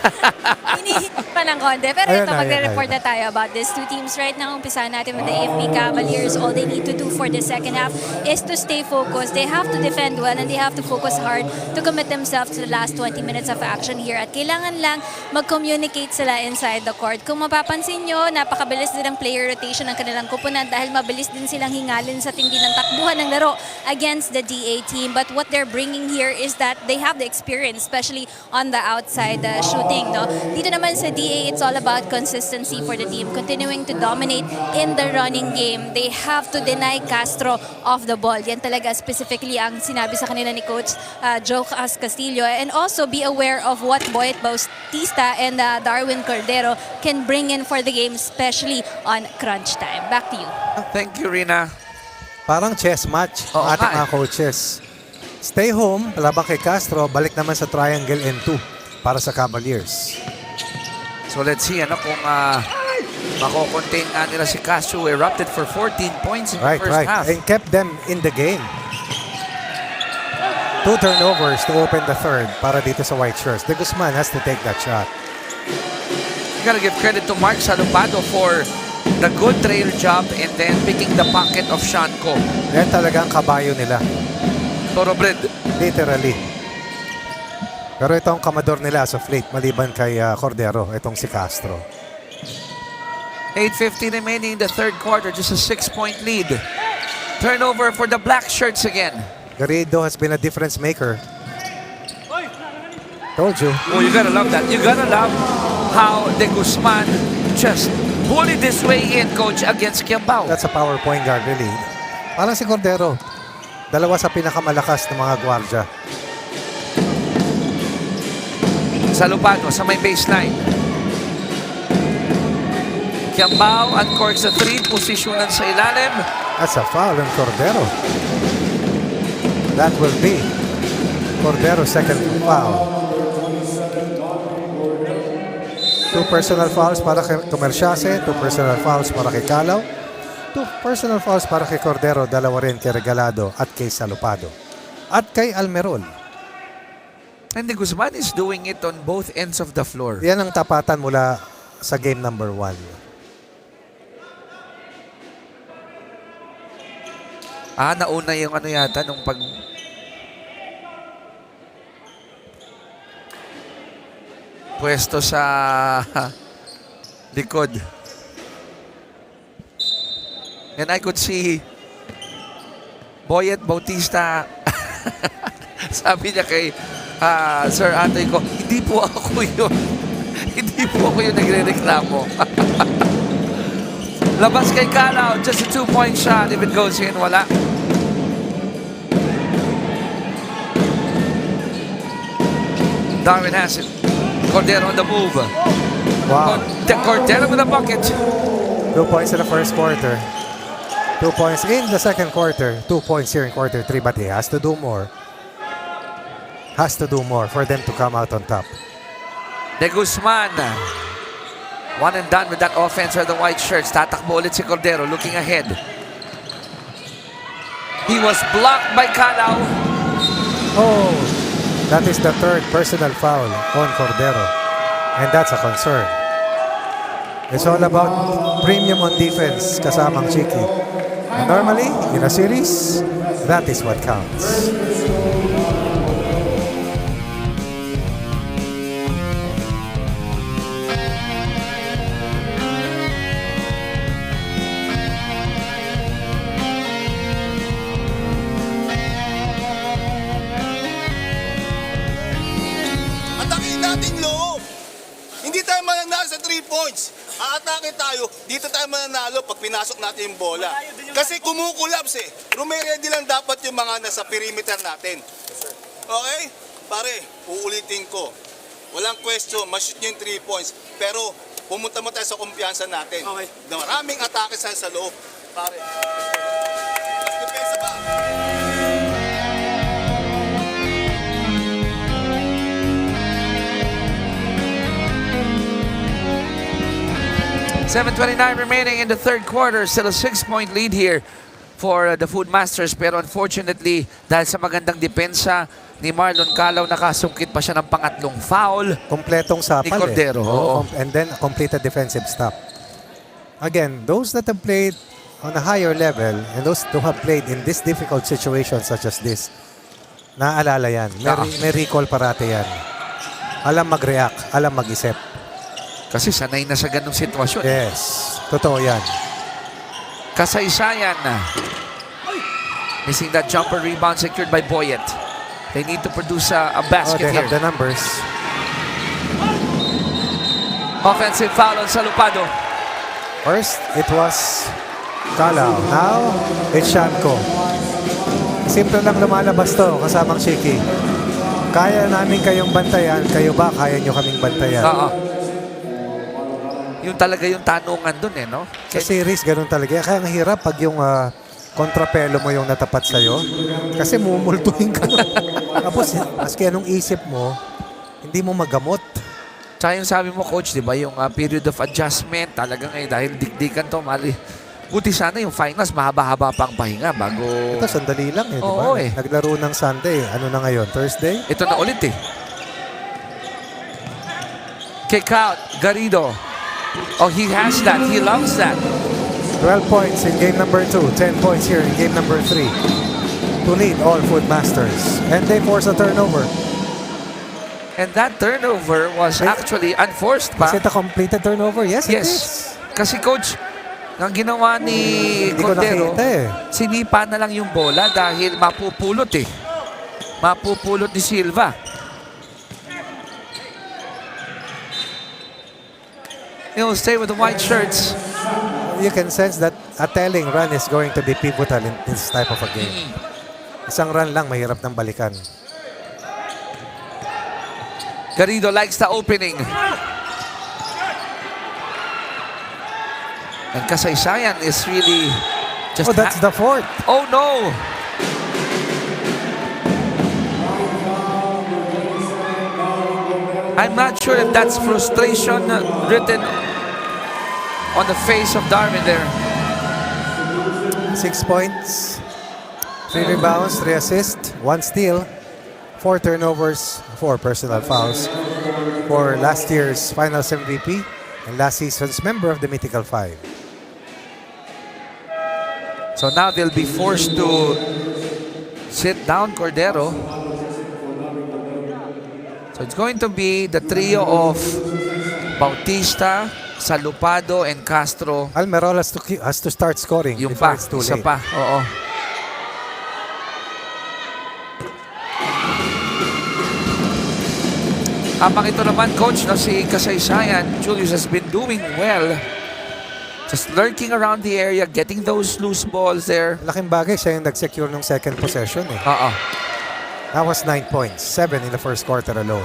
Hinihit pa ng konti. Pero Ayun ito, na, magre-report ayun na tayo about these two teams right now. Umpisahan natin with the AFP Cavaliers. All they need to do for the second half is to stay focused. They have to defend well and they have to focus hard to commit themselves to the last 20 minutes of action here. At kailangan lang mag-communicate sila inside the court. Kung mapapansin nyo, napakabilis din ang player rotation ng kanilang kupunan dahil mabilis din silang hingalin sa tindi ng takbuhan ng laro against the DA team. But what they're bringing here is that they have the experience, especially on the outside shooting. No? Dito naman sa DA, it's all about consistency for the team, continuing to dominate in the running game. They have to deny Castro off the ball. Yan talaga specifically ang sinabi sa kanila ni Coach Joe Castillo. And also be aware of what Boyet Bautista and Darwin Cordero can bring in for the game, especially on crunch time. Back to you. Thank you, Rina. Parang chess match ang Oo, ating nga mga coaches. Stay home, laban kay Castro, balik naman sa triangle N2 para sa Cavaliers. So let's see kung mako-contain nila si Castro, who erupted for 14 points in the first half. And kept them in the game. 2 turnovers to open the third para dito sa White Shirts. De Guzman has to take that shot. You gotta give credit to Mark Salupado for the good trail job and then picking the pocket of Shanko. Yan talaga ang kabayo nila. Thoroughbred. Literally. Pero ito ang kamador nila as of late, maliban kay Cordero, itong si Castro. 8:50 remaining in the third quarter, just a 6-point lead. Turnover for the black shirts again. Garrido has been a difference maker. Told you. Oh, you gotta love that. You gotta love how De Guzman just bullied his way in, Coach, against Kiambao. That's a power point guard, really. Parang si Cordero. Dalawa sa pinakamalakas ng mga gwardya. Salupano sa may baseline. Kiambao uncorks the 3, posisyonan sa ilalim. That's a foul on Cordero. That will be Cordero's second foul. 2 personal fouls para kay Comerciase, 2 personal fouls para kay Calao, 2 personal fouls para kay Cordero, dalawa rin kay Regalado at kay Salupado. At kay Almerol. And De Guzman is doing it on both ends of the floor. Yan ang tapatan mula sa game number 1. Nauna yung yata nung pag... pwesto sa likod. And I could see Boyet Bautista sabi niya kay Sir Atoy ko, hindi po ako yun. Hindi po ako yung nagre-reklamo. Labas kay Calao, just a 2-point shot. If it goes in, wala. Darwin has it. Cordero on the move. Wow. Cordero with a bucket. 2 points in the first quarter. 2 points in the second quarter. 2 points here in quarter 3, but he has to do more. Has to do more for them to come out on top. De Guzman. One and done with that offense for the white shirts. Tatakbo ulit si Cordero looking ahead. He was blocked by Calao. Oh, that is the third personal foul on Cordero. And that's a concern. It's all about premium on defense kasamang Chiki. And normally, in a series, that is what counts. Atakin natin loob. Hindi tayo mananalo sa 3 points. Aatake tayo, dito tayo mananalo pag pinasok natin yung bola. Kasi kumukulapse eh. Ready lang dapat yung mga nasa perimeter natin. Okay? Pare, uulitin ko. Walang question, ma-shoot nyo yung 3 points. Pero pumunta mo tayo sa kumpiyansa natin. Okay. Maraming atake sa loob. Pare. Mas depensa ba? 7:29 remaining in the third quarter. Still a 6-point lead here for the Food Masters. Pero unfortunately, dahil sa magandang depensa ni Marlon Calaw, nakasungkit pa siya ng pangatlong foul. Kompletong sapal Ni Cordero, oo. And then a completed defensive stop. Again, those that have played on a higher level and those who have played in this difficult situation such as this, naaalala yan. May recall parate yan. Alam mag-react, alam mag-isip. Kasi sanay na sa ganung sitwasyon. Yes, totoo yan. Kasaysayan. Missing that jumper rebound secured by Boyet. They need to produce a basket They here. have the numbers. Offensive foul on Salupado. First, it was Calaw. Now, it's Shanko. Simple lang lumalabas to, kasamang Shiki. Kaya namin kayong bantayan, kayo ba kaya nyo kaming bantayan? Oo. Yung talaga yung tanungan dun no? Sa series, ganun talaga. Kaya ang hirap pag yung kontrapelo mo yung natapat sa'yo. Kasi mumultuhin ka. Tapos, maski anong isip mo, hindi mo magamot. Tsaka yung sabi mo, coach, di ba, yung period of adjustment, talagang dahil dikdikan to, mali. Buti sana yung finals, mahaba-haba pang pahinga bago... Ito, sandali lang di ba? Oo, Naglaro ng Sunday. Ano na ngayon? Thursday? Ito na ulit Kick out, Garrido. Oh, he has that. He loves that. 12 points in game number 2. 10 points here in game number 3. To lead all Food Masters. And they force a turnover. And that turnover was actually unforced Is pa. it a completed turnover? Yes, it is. Kasi coach, ang ginawa ni Hindi ko Cordero, nakita sinipa na lang yung bola dahil mapupulot Mapupulot ni Silva. He'll stay with the white shirts. You can sense that a telling run is going to be pivotal in this type of a game. Isang run lang, mahirap ng balikan. Garrido likes the opening. And Kasaysayan is really just... Oh, that's the fourth. Oh, no! I'm not sure if that's frustration written on the face of Darwin there. 6 points, 3 rebounds, 3 assists, 1 steal, 4 turnovers, 4 personal fouls for last year's Finals MVP and last season's member of the Mythical Five. So now they'll be forced to sit down Cordero. So it's going to be the trio of Bautista, Salupado, and Castro. Almerol has to start scoring Yung before pa, it's too isa late. pa. Oo. Habang ito naman, coach, no, si Kasaysayan, Julius has been doing well. Just lurking around the area, getting those loose balls there. Laking bagay, siya yung nag-secure ng second possession eh. Oo. That was 9 points, 7 in the first quarter alone.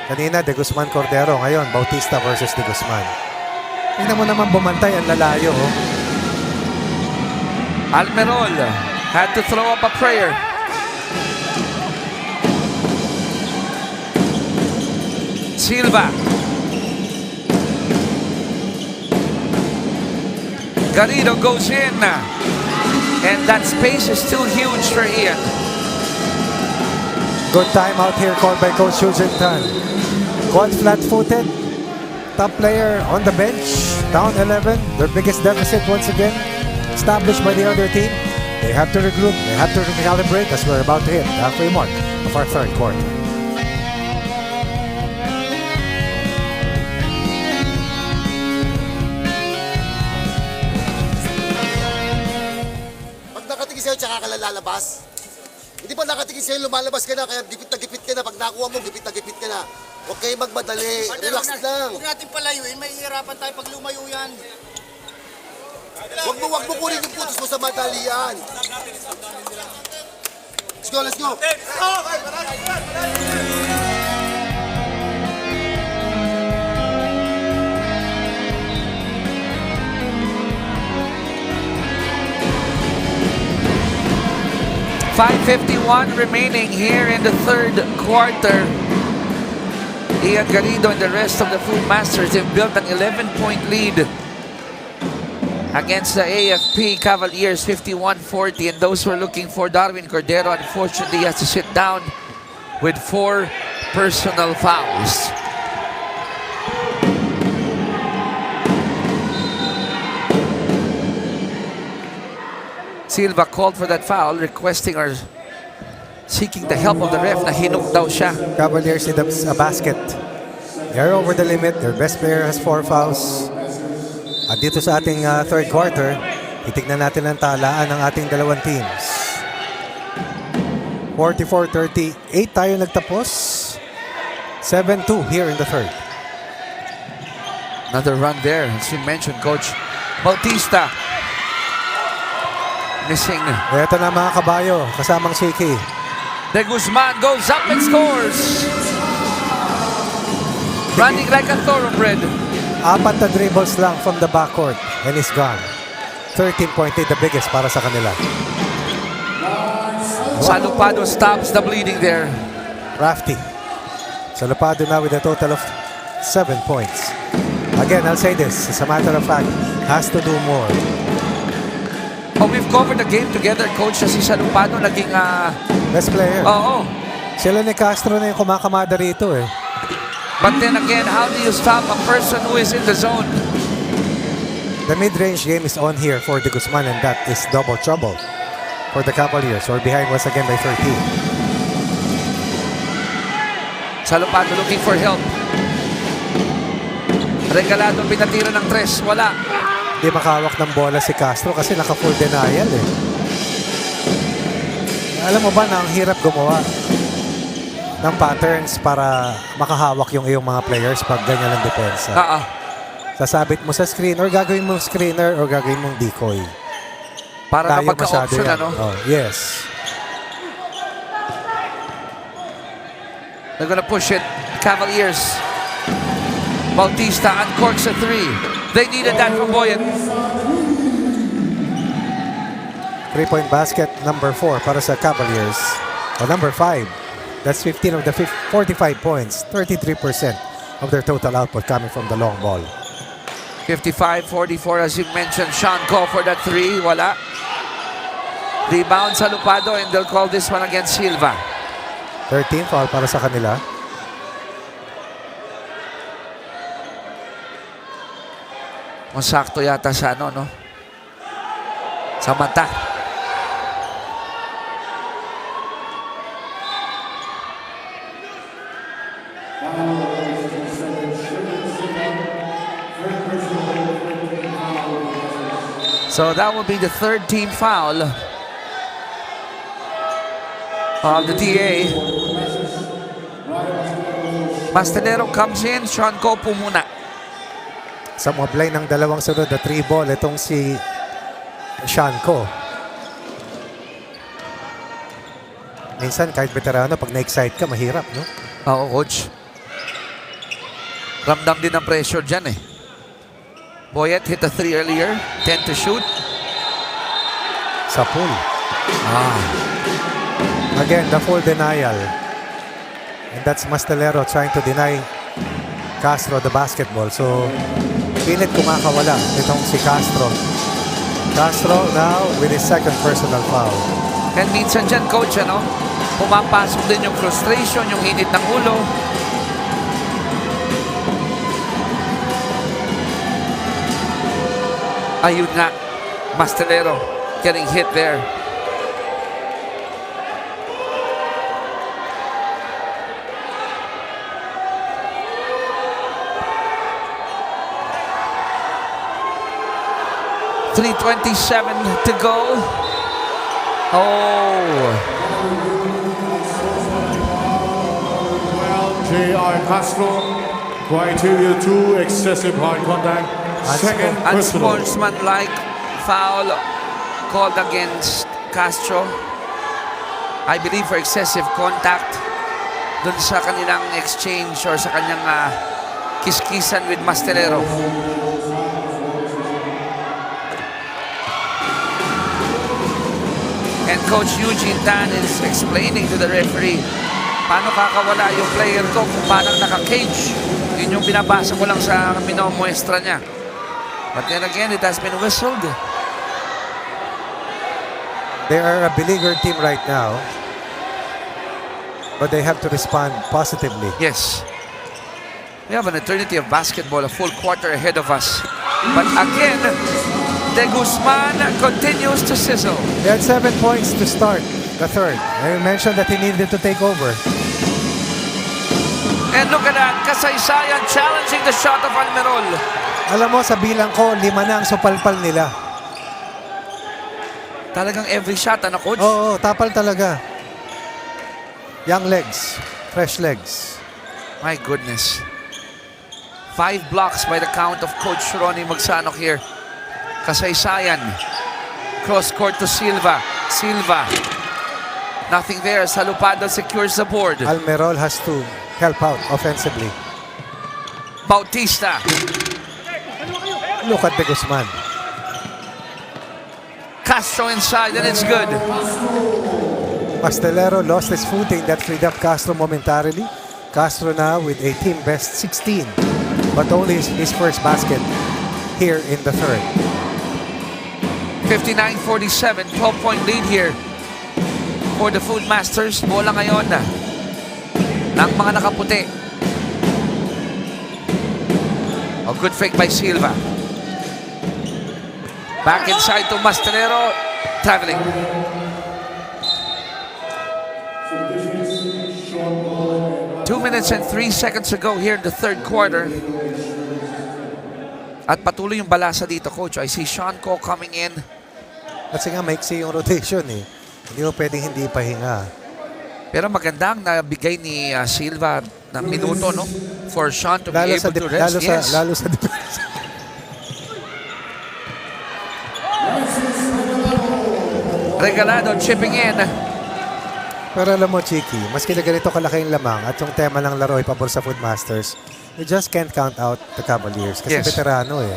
Kanina, De Guzman Cordero. Ngayon, Bautista versus De Guzman. Tingnan mo naman bumantay, ang lalayo. Oh. Almerol had to throw up a prayer. Silva. Garrido goes in. And that space is still huge for Ian. Good time out here called by Coach Susan Tan. Caught flat-footed. Top player on the bench. Down 11. Their biggest deficit once again. Established by the other team. They have to regroup. They have to recalibrate as we're about to hit the halfway mark of our third quarter. Pag nakatingin sa'yo, tsaka ka lalabas. Hindi pa nakatingin sa'yo, lumalabas ka na, kaya gipit na gipit ka na. Pag nakuha mo, gipit na gipit ka na. Huwag kayo magmadali. Relax lang. Huwag natin palayuin, may hihirapan tayo pag lumayo yan. Huwag mo kunin yung putos mo sa madalian. Let's go, let's go. .551 remaining here in the third quarter. Ian Garrido and the rest of the Food Masters have built an 11-point lead against the AFP Cavaliers, 51-40. And those who are looking for Darwin Cordero, unfortunately, has to sit down with 4 personal fouls. Silva called for that foul, requesting or seeking the help of the ref na hinuk daw siya. Cavaliers need a basket. They're over the limit. Their best player has 4 fouls. At dito sa ating third quarter, titignan natin ang talaan ng ating dalawang teams. 44-38 tayo nagtapos. 7-2 here in the third. Another run there, as you mentioned, Coach Bautista. Missing. Ito na mga kabayo, kasamang Shiki. De Guzman goes up and scores. Running like a thoroughbred. 4 na dribbles lang from the backcourt and he's gone. 13.8, the biggest para sa kanila. Salupado stops the bleeding there. Rafty. Salupado now with a total of 7 points. Again, I'll say this, as a matter of fact, has to do more. Oh, we've covered the game together, Coach. Si Salupado naging... Best player. Oo. Sila ni Castro na yung kumakamada rito eh. But then again, how do you stop a person who is in the zone? The mid-range game is on here for De Guzman, and that is double trouble for the Cavaliers, or behind once again by 13. Salupado looking for help. Regalado pinatira ng 3. Wala. Hindi makahawak ng bola si Castro kasi naka-full denial eh. Alam mo ba na ang hirap gumawa ng patterns para makahawak yung iyong mga players pag ganyan ang depensa. Sasabit mo sa screen or gagawin mong screener or gagawin mong decoy. Para kapag-ka-option, ano? Oh, yes. They're gonna push it. Cavaliers. Bautista uncorks a 3. They needed that from Boyan. 3-point basket, number 4 para sa Cavaliers. O number 5. That's 15 of the 45 points. 33% of their total output coming from the long ball. 55-44 as you mentioned. Sean Ko for that 3. Wala. Rebound sa Lupado and they'll call this one against Silva. 13 foul para sa kanila. Masakto yata sa ano, no? Sa mata. So that will be the third team foul of the DA. Mastelero comes in, Sean Ko po muna. Sa moblay ng dalawang sunod na 3 ball, itong si Sean Ko. Minsan kahit veterano, pag na-excite ka, mahirap, no? Oo, Coach. Ramdam din ang pressure dyan eh. Boyet hit a 3 earlier. 10 to shoot. Sa pool. Again, the full denial. And that's Mastelero trying to deny Castro the basketball. So, pilit kumakawala itong si Castro. Castro now with his second personal foul. And minsan dyan, Coach, ano? Pumapasok din yung frustration, yung init ng ulo. Ayun nga, Mastelero getting hit there. .327 to go. Oh. Well, J.R. Castro, criteria 2, excessive hard contact. Second personal. Unsportsmanlike foul called against Castro. I believe for excessive contact dun sa kanilang exchange or sa kanyang kiskisan with Mastelero. And Coach Eugene Tan is explaining to the referee paano kakawala yung player ko kung paano naka-cage. Yun yung binabasa ko lang sa minomuestra niya. But then again, it has been whistled. They are a beleaguered team right now, but they have to respond positively. Yes. We have an eternity of basketball, a full quarter ahead of us. But again, De Guzman continues to sizzle. They had 7 points to start the third. I mentioned that he needed to take over. And look at that, Kasaysayan challenging the shot of Almerol. Alam mo, sa bilang ko, 5 na ang supalpal nila. Talagang every shot, ano, coach? Oo, tapal talaga. Young legs, fresh legs. My goodness. 5 blocks by the count of Coach Ronnie Magsanok here. Kasaysayan. Cross court to Silva. Silva. Nothing there. Salupado secures the board. Almerol has to help out offensively. Bautista. Look at De Guzman. Castro inside and it's good. Pastelero lost his footing. That freed up Castro momentarily. Castro now with a team best 16, but only his first basket here in the third. 59-47, 12-point lead here for the Food Masters. Bola ngayon ng mga nakaputi. A good fake by Silva. Back inside to Mastelero. Traveling. Two minutes and 3 seconds to go here in the third quarter. At patuloy yung balasa dito, Coach. I see Sean Ko coming in. Kasi nga maiksi yung rotation eh. Hindi mo pwedeng hindi pahinga. Pero magandang nabigay ni Silva na minuto, no? For Sean to be able to rest. Lalo sa defense. Regalado chipping in. Pero alam mo, Chiki, maski na ganito kalaki yung lamang at yung tema ng laro ay pabor sa Food Masters, you just can't count out the Cavaliers kasi Yes. veterano eh.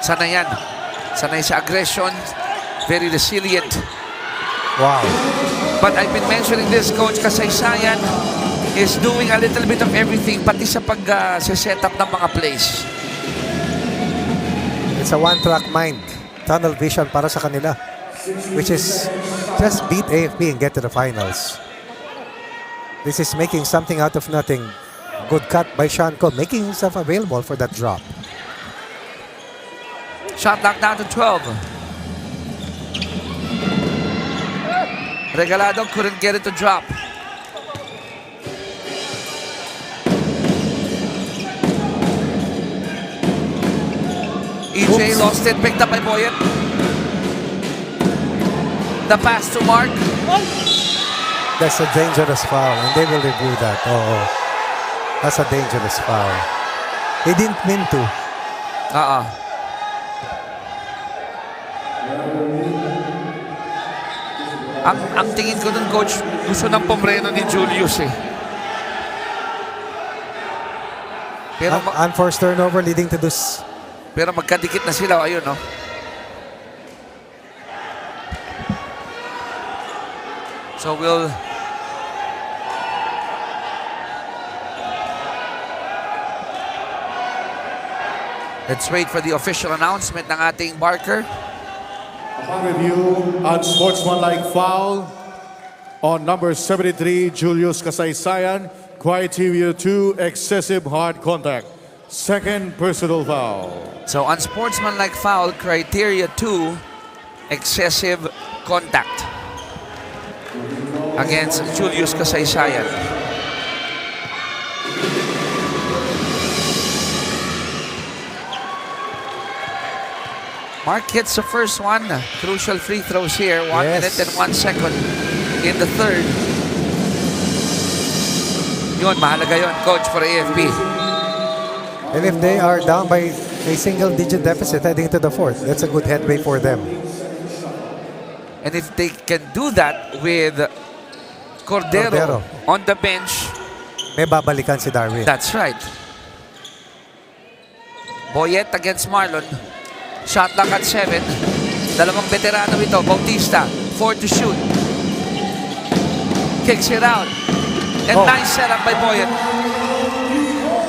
Sanay yan. Sanay sa aggression. Very resilient. Wow. But I've been mentioning this, Coach, Kasaysayan is doing a little bit of everything, pati sa pag-set up ng mga plays. It's a one-track mind. Tunnel vision para sa kanila. Which is just beat AFP and get to the finals. This is making something out of nothing. Good cut by Sean Ko, making himself available for that drop. Shot clock down to 12. Regalado couldn't get it to drop. EJ lost it, picked up by Boyet. The pass to Mark. That's a dangerous foul, and they will review that. Oh, that's a dangerous foul. He didn't mean to. Ang tingin ko dun, Coach, gusto ng pomreno ni Julius eh. Pero, Unforced turnover leading to this. pero magkadikit na sila. Ayun, no? So let's wait for the official announcement ng ating Barker. Upon review, unsportsmanlike foul on number 73, Julius Kasaysayan. Criteria 2, excessive hard contact. Second personal foul. So unsportsmanlike foul, criteria 2, excessive contact against Julius Kasaysayan. Mark hits the first one. Crucial free throws here. 1 minute and 1 second in the third. Yun, mahalaga yun, Coach, for AFP. And if they are down by a single-digit deficit heading to the fourth, that's a good headway for them. And if they can do that with Cordero on the bench, may babalikan si Darwin. that's right. Boyet against Marlon. Shot clock at 7. Dalawang veterano ito. Bautista, 4 to shoot. Kicks it out. And Oh. nice setup by Boyet.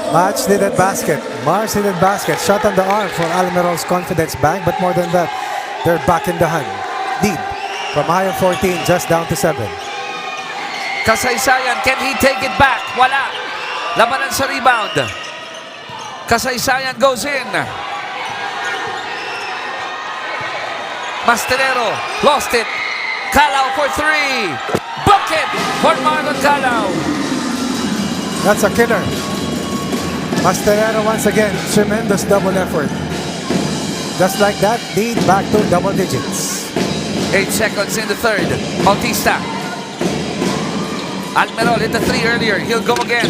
Much needed basket. Much needed basket. Shot on the arm for Almeron's confidence bank. But more than that, they're back in the hunt. Lead from high of 14, just down to 7. Kasaysayan, can he take it back? Wala. Labanan sa rebound. Kasaysayan goes in. Mastelero lost it. Calao for 3. Bucket for Marlon Calao. That's a killer. Mastelero once again. Tremendous double effort. Just like that, lead back to double digits. 8 seconds in the third. Bautista. Almerol hit the 3 earlier. He'll go again.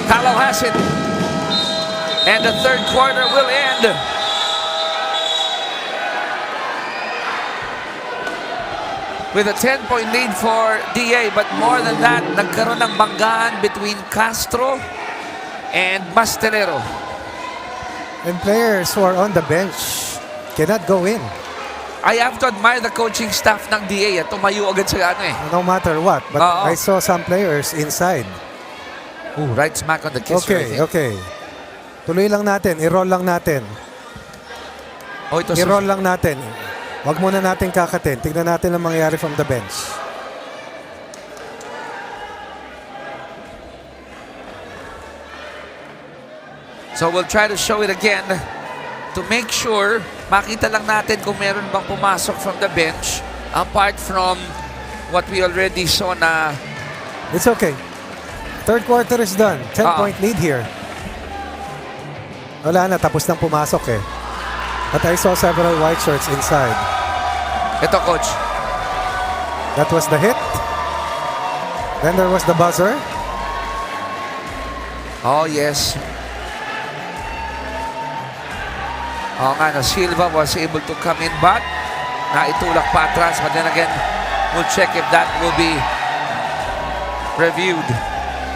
Calao has it. And the third quarter will end. With a 10-point lead for DA. But more than that, nagkaroon ng banggaan between Castro and Mastelero. And players who are on the bench cannot go in. I have to admire the coaching staff ng DA. Tumayo agad sa ano eh. No matter what. But Oo. I saw some players inside. Ooh, right smack on the kisser, I Okay, think. okay. Tuloy lang natin. I-roll lang natin. Oh, ito I-roll lang natin. Huwag muna natin kakatin. Tignan natin ang mangyayari from the bench. So we'll try to show it again to make sure makita lang natin kung meron bang pumasok from the bench apart from what we already saw na It's okay. Third quarter is done. 10-point lead here. Wala na. Tapos nang pumasok eh. But I saw several white shirts inside. ito coach. That was the hit. Then there was the buzzer. Oh yes. Oo nga na Silva was able to come in but naitulak pa atras, but then again we'll check if that will be reviewed.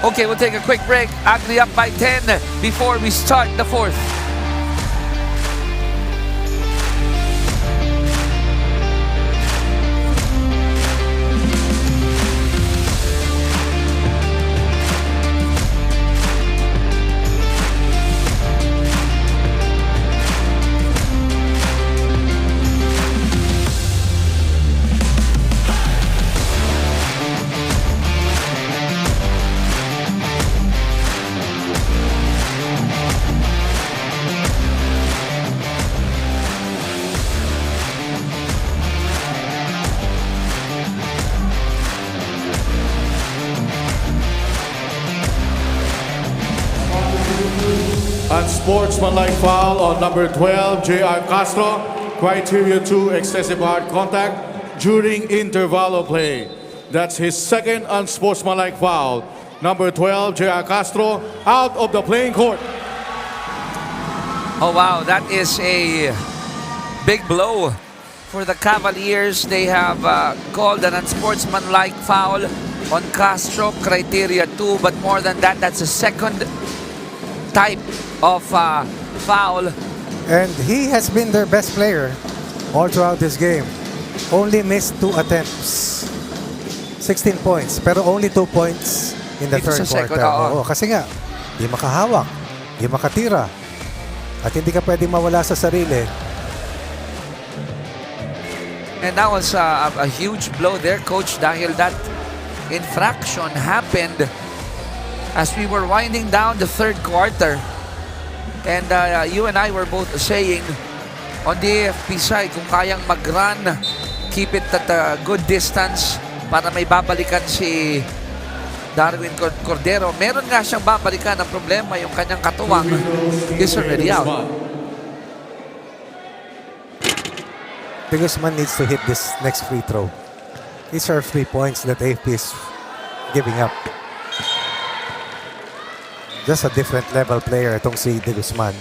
Okay, we'll take a quick break. Agri up by 10 before we start the fourth. Unsportsmanlike foul on number 12, J.R. Castro. Criteria 2, excessive hard contact during interval of play. That's his second unsportsmanlike foul. Number 12, J.R. Castro, out of the playing court. Oh wow, that is a big blow for the Cavaliers. They have called an unsportsmanlike foul on Castro, criteria 2, but more than that, that's a second type of foul. And he has been their best player all throughout this game. Only missed 2 attempts. 16 points, pero only 2 points in the Dito third sa second, quarter. oo. Oo, kasi nga, di makahawak, di makatira. At hindi ka pwedeng mawala sa sarili. And that was a huge blow there, coach, dahil that infraction happened as we were winding down the third quarter. And you and I were both saying on the AFP side, kung kayang mag-run, keep it at a good distance para may babalikan si Darwin Cordero. Meron nga siyang babalikan. Ang problema, yung kanyang katuwang is already out. De Guzman needs to hit this next free throw. These are 3 points that AFP is giving up. Just a different level player itong si De Guzman.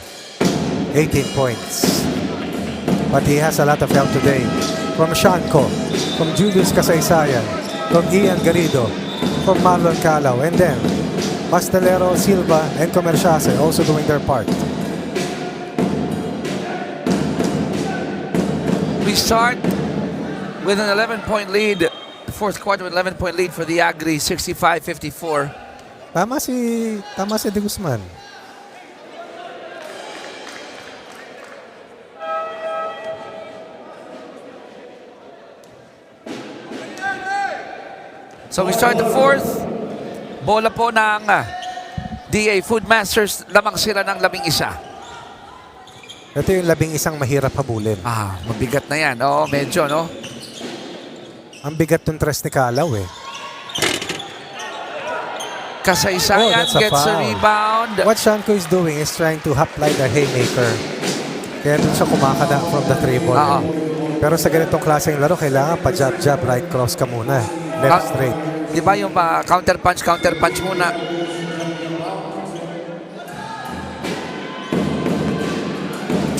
18 points. But he has a lot of help today. From Shanko, from Julius Kasaysayan, from Ian Garrido, from Marlon Calao, and then Mastelero, Silva, and Comerciase also doing their part. We start with an 11-point lead fourth quarter, 11-point lead for the Agri, 65-54. Tama si De Guzman. So we start the fourth. Bola po ng DA Foodmasters. Lamang sila ng 11. Ito yung 11 mahirap habulin. Mabigat na yan. Oo, medyo, no? Ang bigat ng tres ni Calaw eh. Kasaysayan that's a gets a foul. rebound. What Shanko is doing is trying to apply the haymaker. Kaya doon siya kumakada from the 3-ball. Pero sa ganitong klaseng laro, kailangan pa-jab-jab, right cross ka muna. Left straight. Di ba yung counter punch muna?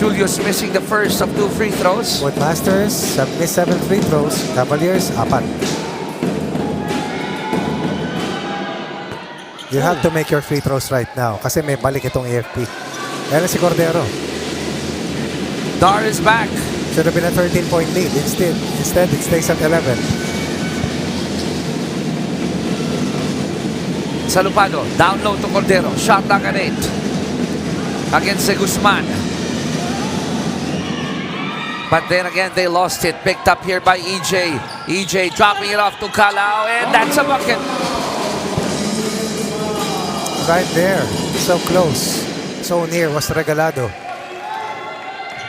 Julius missing the first of 2 free throws. Woodmasters, miss 7 free throws. Cavaliers, 4. You have to make your free throws right now kasi may balik itong AFP. Ayan na si Cordero. Dar is back. Should have been a 13-point lead. Instead, it stays at 11. Salupado, down low to Cordero. Shot clock at 8. Against the Guzman. But then again, they lost it. Picked up here by EJ. EJ dropping it off to Calao, and that's a bucket. Right there. So close. So near was Regalado.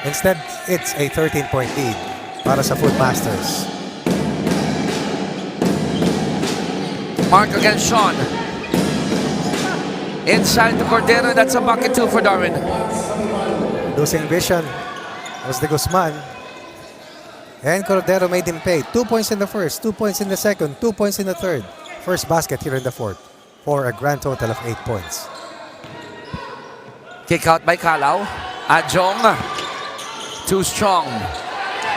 Instead, it's a 13-point lead para sa Foodmasters. Mark against Sean. Inside to Cordero, that's a bucket too for Darwin. Losing vision was De Guzman. And Cordero made him pay. 2 points in the first, 2 points in the second, 2 points in the third. First basket here in the fourth for a grand total of 8 points. Kick out by Calao. Adjong. Too strong.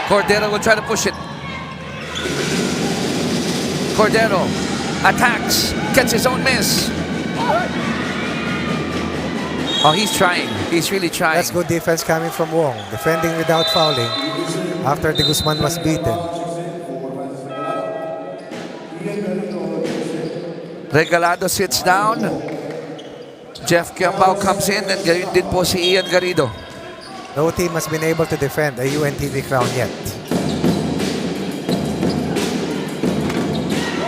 Cordero will try to push it. Cordero attacks. Gets his own miss. Oh, he's trying. He's really trying. That's good defense coming from Wong. Defending without fouling after De Guzman was beaten. Regalado sits down. Jeff Kiambao comes in, and gayon din po si Ian Garrido. No team has been able to defend a UNTV crown yet.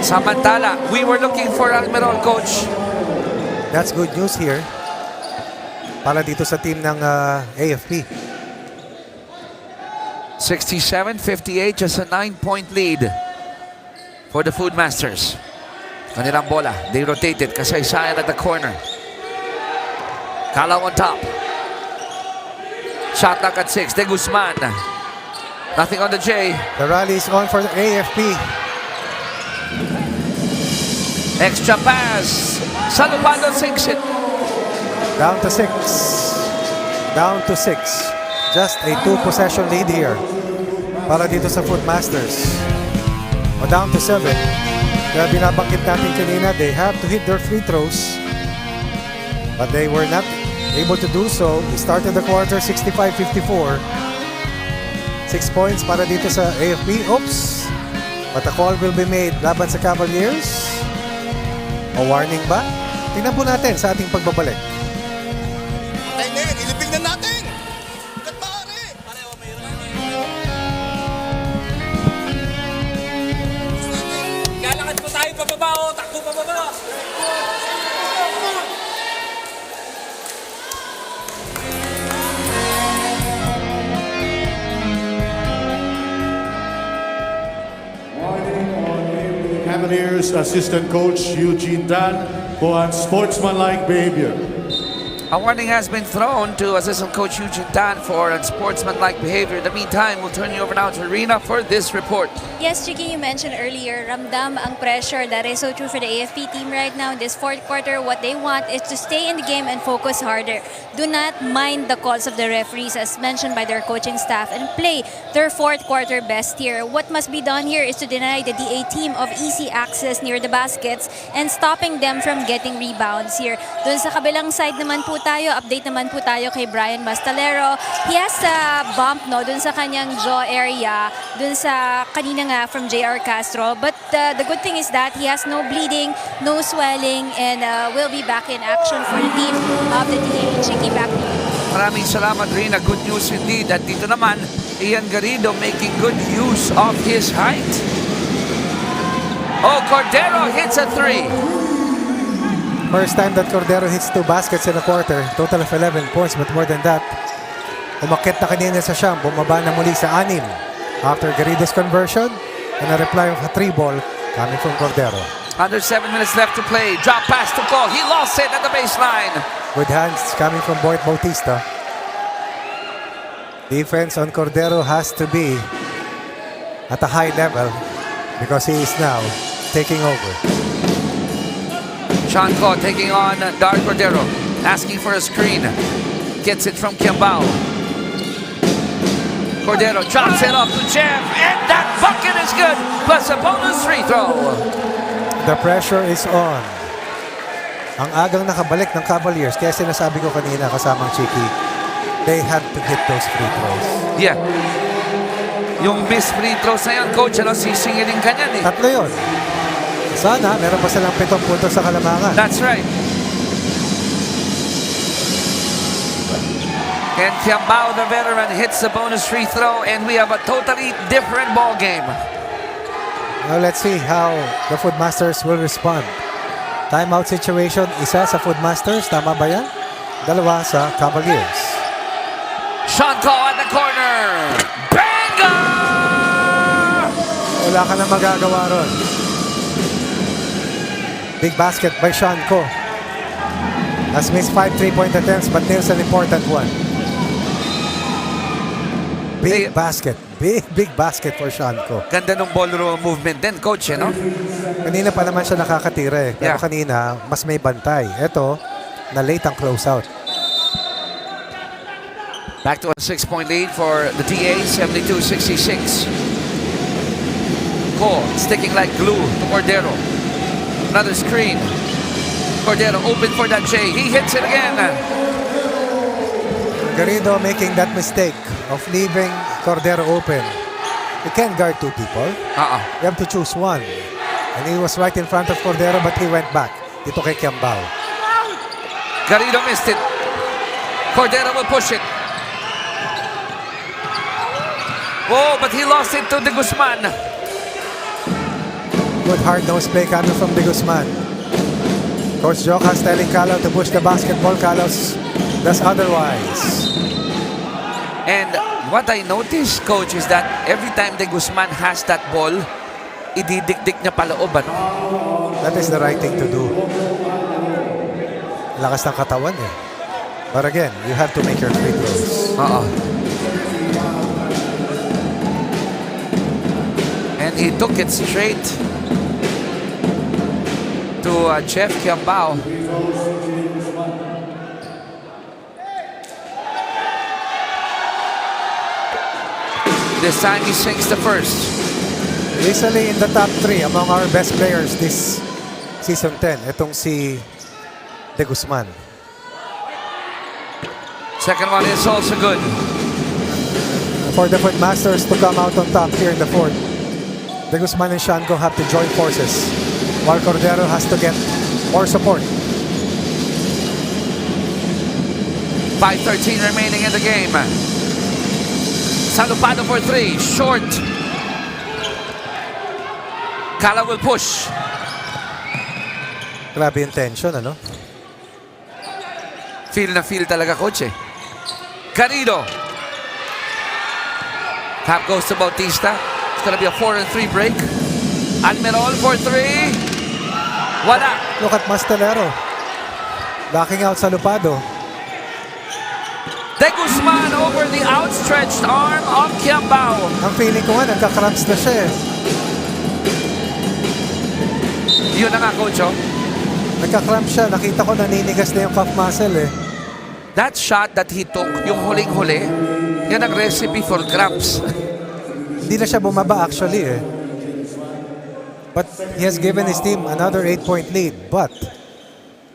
Samantala, we were looking for Almerol, coach. That's good news here para dito sa team ng AFP. 67-58, just a 9-point lead for the Foodmasters. Kanilang bola, they rotated. Kasaysayan at the corner. Calao on top. Shot clock at 6. De Guzman. Nothing on the J. The rally is on for the AFP. Extra pass. Salupado sinks it. Down to 6. Down to 6. Just a 2-possession lead here para dito sa Foodmasters. O down to 7. Kaya binabangkit natin kanina, they have to hit their free throws. But they were not able to do so. They started the quarter 65-54. 6 points para dito sa AFP. Oops! But a call will be made laban sa Cavaliers. O warning ba? Tingnan po natin sa ating pagbabalik. Tayo na yan, ilipig na natin! Kat maaari! Lalakad po tayo pababa o takbo pababa. Cavaliers assistant coach Eugene Dan for unsportsmanlike behavior. A warning has been thrown to assistant coach Eugene Tan for unsportsmanlike behavior. In the meantime, we'll turn you over now to Rina for this report. Yes, Chiki, you mentioned earlier, ramdam ang pressure. That is so true for the AFP team right now. In this fourth quarter, what they want is to stay in the game and focus harder. Do not mind the calls of the referees as mentioned by their coaching staff and play their fourth quarter best here. What must be done here is to deny the DA team of easy access near the baskets and stopping them from getting rebounds here. Doon sa kabilang side naman po po tayo, update naman po tayo kay Brian Mastalero. He has a bump no dun sa kanyang jaw area, dun sa kanina nga from JR Castro. But the good thing is that he has no bleeding, no swelling, and will be back in action for the team of the DA. Chicky, back to you. Maraming salamat, Rina. Good news indeed. At dito naman, Ian Garrido making good use of his height. Oh, Cordero hits a 3. First time that Cordero hits 2 baskets in a quarter. Total of 11 points, but more than that, umakit na kanina sa siyam, bumaba na muli sa 6 after Garrido's conversion and a reply of a 3 ball coming from Cordero. Under 7 minutes left to play. Drop pass to Ko. He lost it at the baseline. Good hands coming from Boyd Bautista. Defense on Cordero has to be at a high level because he is now taking over. Sean Ko taking on Dar Cordero. Asking for a screen. Gets it from Kiambao. Cordero drops it off to Jeff. And that bucket is good. Plus a bonus free throw. The pressure is on. Ang agang nakabalik ng Cavaliers, kaya sinasabi ko kanina kasamang Chicky, they had to hit those free throws. Yeah. Yung miss free throws na yun, coach, sisingilin ka niyan eh. Tatlo yun. Sana, meron pa silang 7 puntos sa kalamangan. That's right. And Kiambao, the veteran, hits the bonus free throw, and we have a totally different ball game. Now let's see how the Foodmasters will respond. Timeout situation, isa sa Foodmasters, tama ba yan? 2 sa Cavaliers. Sean Ko at the corner. Banger! Wala ka na magagawa ron. Big basket by Sean Ko. Has missed 5 3-point attempts but nails an important one. Big basket. Big basket for Sean Ko. Ganda ng ball movement din, coach, no? Kanina pa naman siya nakakatira eh. Pero Yeah. kanina, mas may bantay. Ito, na late ang closeout. Back to a 6-point lead for the TA, 72-66. Ko sticking like glue to Cordero. Another screen. Cordero open for that J. He hits it again. Garrido making that mistake of leaving Cordero open. You can't guard 2 people. You have to choose one. And he was right in front of Cordero but he went back. Dito kay Kiambao. Garrido missed it. Cordero will push it. Oh, but he lost it to De Guzman. Good hard-nosed play coming from De Guzman. Coach Jocas telling Calao to push the basketball. Calao does otherwise. And what I noticed, coach, is that every time De Guzman has that ball, ididikdik niya paloob, ano? That is the right thing to do. Lakas ng katawan eh. But again, you have to make your free throws. And he took it straight to Jeff Kiambao. This time he sinks the first. Easily in the top 3 among our best players this season 10. Itong si De Guzman. Second one is also good. For the Footmasters to come out on top here in the 4th, De Guzman and Shanko have to join forces, while Cordero has to get more support. 5:13 remaining in the game. Salupado for 3, short. Kala will push. Grabe yung tension, ano? Feel na feel talaga, coach eh. Garrido. Tap goes to Bautista. It's gonna be a 4-3 break. Almirol for 3. Wala. Look at Mastelero. Backing out Salupado. De Guzman over the outstretched arm of Kiambao. Ang feeling ko nga, nagka-cramps na siya eh. Yun na nga, coach, oh. Nagka-cramps siya. Nakita ko naninigas na yung calf muscle eh. That shot that he took, yung huling-huli, yan ang recipe for cramps. Hindi na siya bumaba actually eh. But he has given his team another 8-point lead. But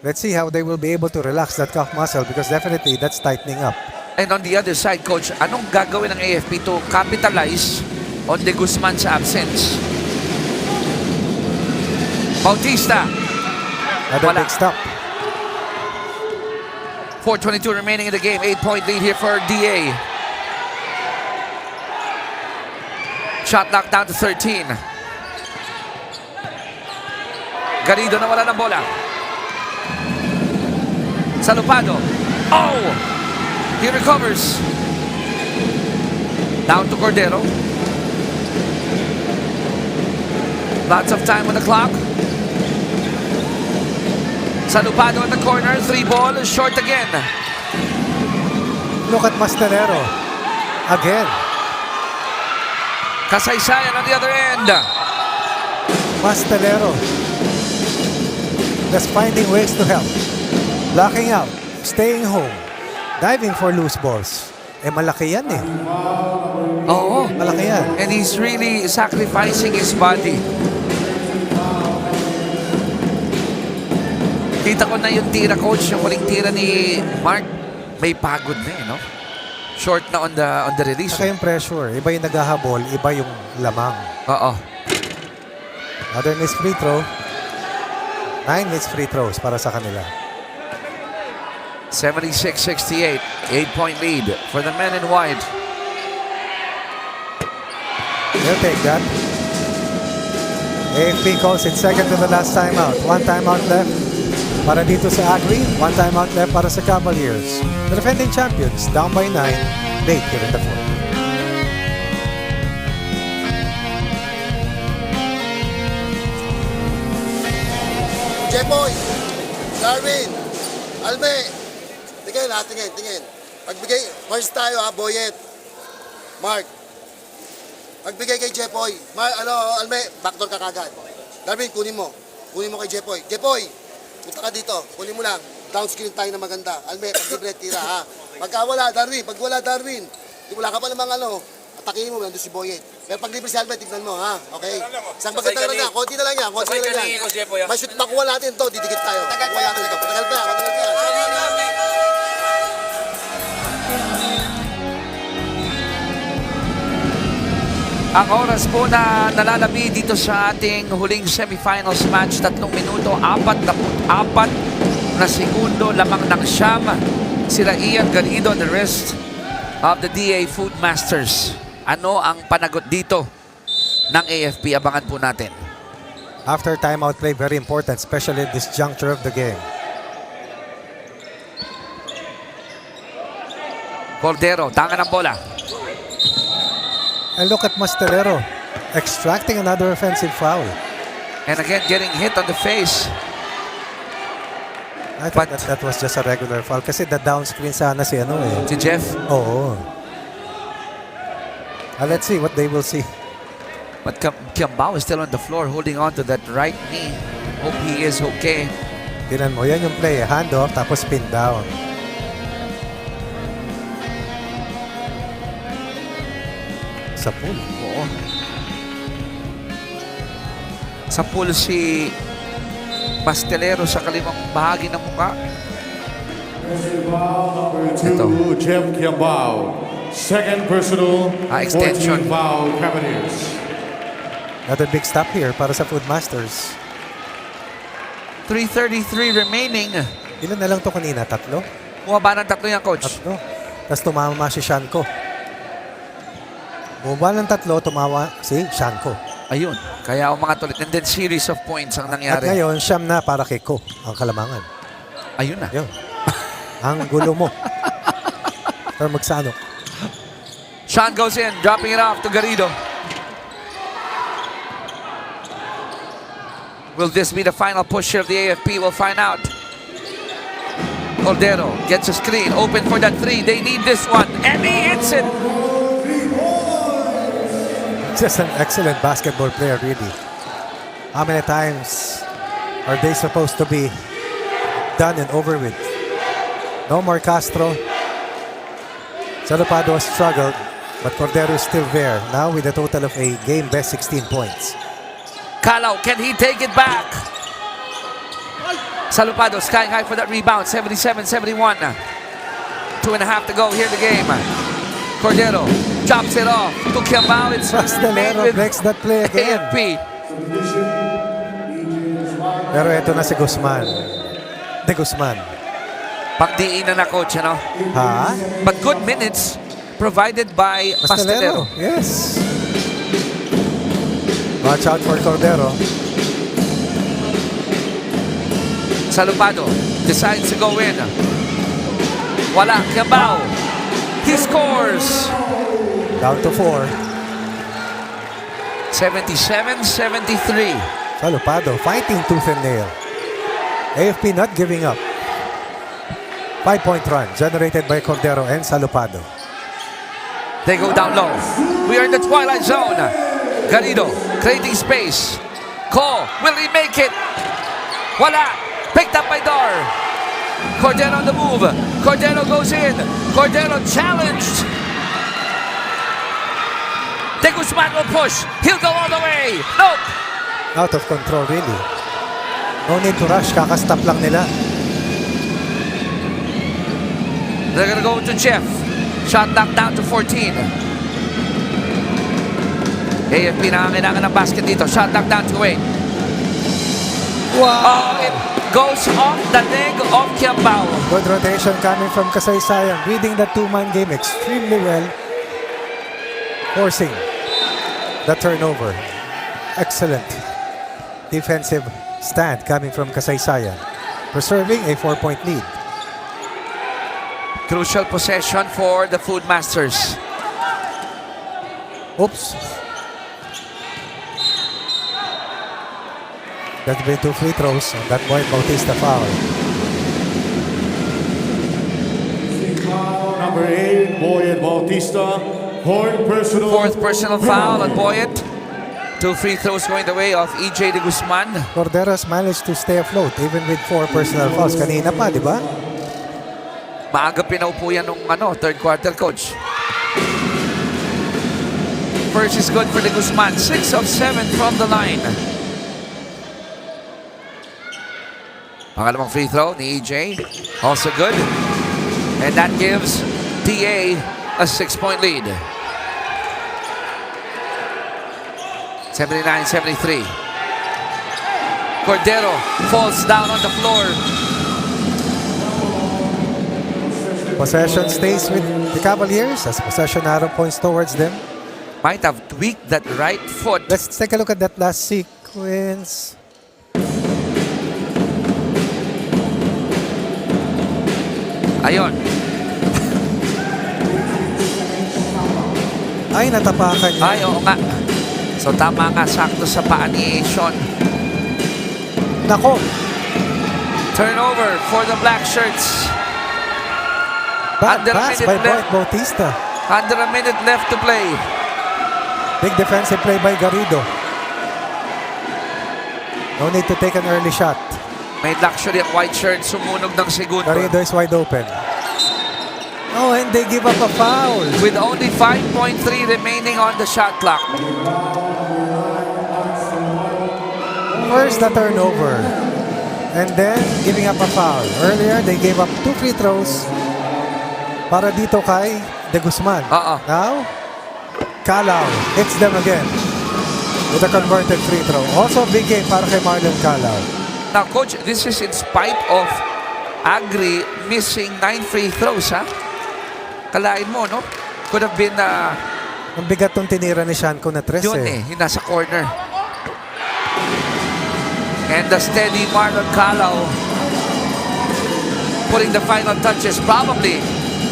Let's see how they will be able to relax that calf muscle because definitely that's tightening up. And on the other side, Coach, anong gagawin ng AFP to capitalize on De Guzman's absence? Bautista. Another Wala. big stop. 4:22 remaining in the game. 8-point lead here for DA. Shot knocked down to 13. Garrido na wala ng bola. Salupado. Oh! He recovers. Down to Cordero. Lots of time on the clock. Salupado in the corner. 3 ball. Short again. Look at Mastelero. Again. Kasaysayan on the other end. Mastelero. Just finding ways to help. Blocking out. Staying home. Diving for loose balls. Malaki yan eh. Oo. Malaki yan. And he's really sacrificing his body. Kita ko na yung tira, Coach. Yung huling tira ni Mark. May pagod na eh, no? Short na on the release. Saka yung pressure. Iba yung naghahabol. Iba yung lamang. Oo. Other missed free throw. 9 missed free throws para sa kanila. 76-68. 8-point lead for the men in white. They'll take that. AFP calls it second to the last timeout. 1 timeout left para dito sa Agri. 1 timeout left para sa Cavaliers. The defending champions down by 9 late here in the fourth. Jepoy, Darwin, Alme. Tingin ha, tingin. Pagbigay, first tayo ha, Boyet. Mark. Pagbigay kay Jepoy. Alme, backdoor ka kagad. Darwin, kunin mo. Kunin mo kay Jepoy. Jepoy, punta ka dito. Kunin mo lang. Down screen tayo na maganda. Alme, pag-libre, tira ha. Pagka wala, Darwin. Pag wala, Darwin. Wala ka pa namang atakihin mo, nandun si Boyet. Pero pag libre si Alme, tignan mo ha. Okay? Isang maganda na. Konti na lang yan. Konti na lang yan. May shoot makuha natin to. Didikit tayo. Makuha natin ito. Patagal pa yan. Ang oras po na nalalabi dito sa ating huling semifinals match, 3 minuto, 44 na segundo, lamang ng siyam. Sila Ian, Garrido, and the rest of the DA Food Masters. Ano ang panagot dito ng AFP? Abangan po natin. After timeout play, very important, especially at this juncture of the game. Cordero, tanga ng bola. And look at Mastelero extracting another offensive foul. And again, getting hit on the face. I thought that was just a regular foul kasi the down screen sana si Si Jeff. Oo. Let's see what they will see. But Kiambao is still on the floor holding on to that right knee. Hope he is okay. Tinan mo, yan yung play. Handoff tapos pin down. Sa pool. Oo. Sa pool si Pastelero sa kalimang bahagi ng mukha. Ito. Jeff Kiambao. Second personal. Extension. 14 foul Cavaliers. Another big stop here para sa Food Masters. 3:33 remaining. Ilan na lang to kanina? 3? Bumaba ng 3 yan, Coach. 3. Tapos tumama si Shanko. Bumaba ng 3, tumawa si Shanko. Ayun. Kaya umangat ulit. And then series of points ang At nangyari. ngayon, siyam na para kay Ko, ang kalamangan. Ayun na. Yun. Ang gulo mo. Pero magsano. Sean goes in, dropping it off to Garrido. Will this be the final push of the AFP? We'll find out. Cordero gets a screen, open for that 3. They need this one, and he hits it. Just an excellent basketball player, really. How many times are they supposed to be done and over with? No more Castro. Salupado has struggled, but Cordero is still there. Now with a total of a game-best 16 points. Kalau, can he take it back? Salupado skying high for that rebound. 77-71. 2.5 to go here in the game. Cordero drops it off to Kiambao. It's Pastelero with breaks that play again. AFP. Pero ito na si Guzman. De Guzman. Pagdiinan na coach, ano? Ha? But good minutes provided by Pastelero. Yes. Watch out for Cordero. Salupado decides to go in. Wala, Kiambao. He scores. Down to 4. 77-73. Salupado fighting tooth and nail. AFP not giving up. 5-point run generated by Cordero and Salupado. They go down low. We are in the twilight zone. Garrido creating space. Cole, will he make it? Wala. Picked up by Dar. Cordero on the move. Cordero goes in. Cordero challenged. De Guzman will push. He'll go all the way. Nope. Out of control really. No need to rush. Kakastop lang nila. They're gonna go to Jeff. Shot knocked down to 14. AFP na kailangan ng basket dito. Shot knocked down to 8. Wow! Oh, it goes off the leg of Kiambao. Good rotation coming from Kasaysayan. Reading the two-man game extremely well. Forcing the turnover. Excellent defensive stand coming from Kasaysayan. Preserving a 4-point lead. Crucial possession for the Food Masters. Oops. That's been 2 free throws. And that Boyd Bautista foul. Number 8, Boyd Bautista. Fourth personal foul on Boyd. 2 free throws going the way of EJ de Guzman. Corderas managed to stay afloat even with 4 personal fouls. Kanina pa, di ba? Maaga pinaupo yan nung third quarter, coach. First is good for de Guzman. 6 of 7 from the line. Pangalawang free throw ni EJ. Also good. And that gives DA a 6-point lead. 79-73. Cordero falls down on the floor. Possession stays with the Cavaliers as possession arrow points towards them. Might have tweaked that right foot. Let's take a look at that last sequence. Ayon. Ay, natapakan niya. Ay, oo nga. So tama nga, sakto sa paa ni Sean. Nako. Turnover for the black shirts. Bad Under a pass minute by left. Boyd Bautista. Under a minute left to play. Big defensive play by Garrido. No need to take an early shot. May luxury ang white shirt, sumunog ng segundo. Garrido is wide open. Oh, and they give up a foul. With only 5.3 remaining on the shot clock. First the turnover. And then giving up a foul. Earlier, they gave up 2 free throws para dito kay De Guzman. Now, Calao hits them again with a converted free throw. Also big game para kay Marlon Calao. Now, coach, this is in spite of Agri missing 9 free throws, ha? Kalain mo, no? Could have been Ang bigat tong tinira ni Shanko na tres yun yung nasa corner. And the steady Marlon Calao putting the final touches probably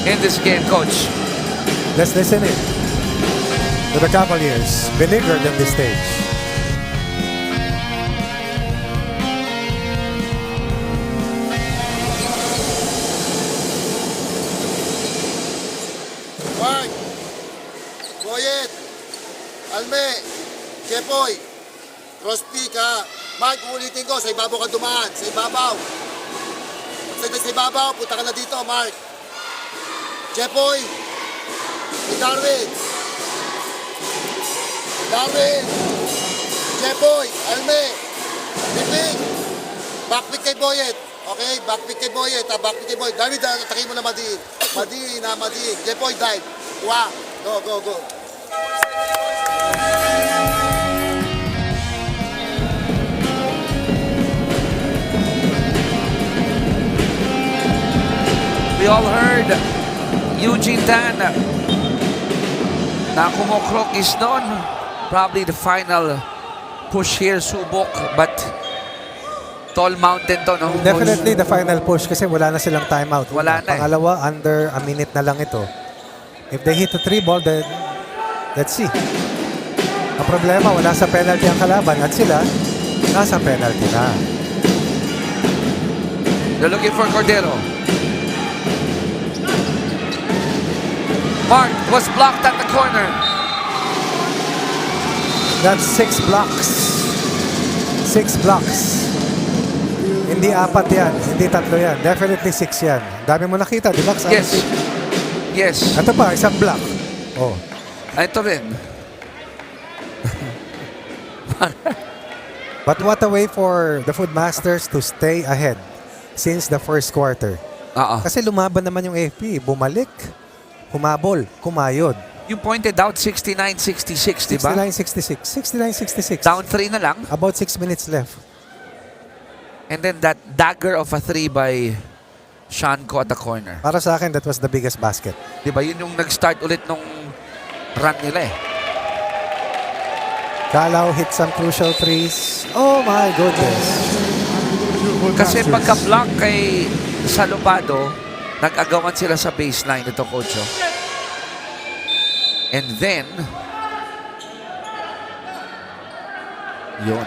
in this game, coach. Let's listen in to the Cavaliers, beleaguered at this stage. Mark, Boyet, Alme, Jepoy, cross pick ha. Mark, ulitin ko, sa ibabaw ka dumaan, sa ibabaw. Sa ibabaw, punta ka na dito, Mark. Jepoy, si Darwin. Darwin, Jepoy, Alme, Pipig, backpick kay Boyet. Okay, backpick kay Boyet. Backpick kay Boyet. Darwin, atakin mo na Madiin. Madiin. Jepoy, dive. Wow. Go. We all heard Eugene Tan na kumukrokis noon. Probably the final push here, subok. But tall mountain to, no? Definitely the final push kasi wala na silang timeout. Wala na eh. Pangalawa, under a minute na lang ito. If they hit the 3 ball, then let's see. Ang problema, wala sa penalty ang kalaban at sila nasa penalty na. They're looking for Cordero. Mark was blocked at the corner. That's 6 blocks. 6 blocks. Hindi 4 yan. Hindi 3 yan. Definitely 6 yan. Dami mo nakita, di ba? Yes. Ito pa, isang block. Oh. Ito rin. But what a way for the Foodmasters to stay ahead since the first quarter. Kasi lumaban naman yung AFP. Bumalik, humabol, kumayod. You pointed out 69-66, di ba? 69-66. 69-66. Down 3 na lang. About 6 minutes left. And then that dagger of a 3 by Shanko at the corner. Para sa akin, that was the biggest basket. Di ba? Yun yung nag-start ulit nung run nila eh. Calao hit some crucial threes. Oh my goodness. Kasi pagka-block kay Salopado, nag-agawan sila sa baseline ito, Coach. And then, yun.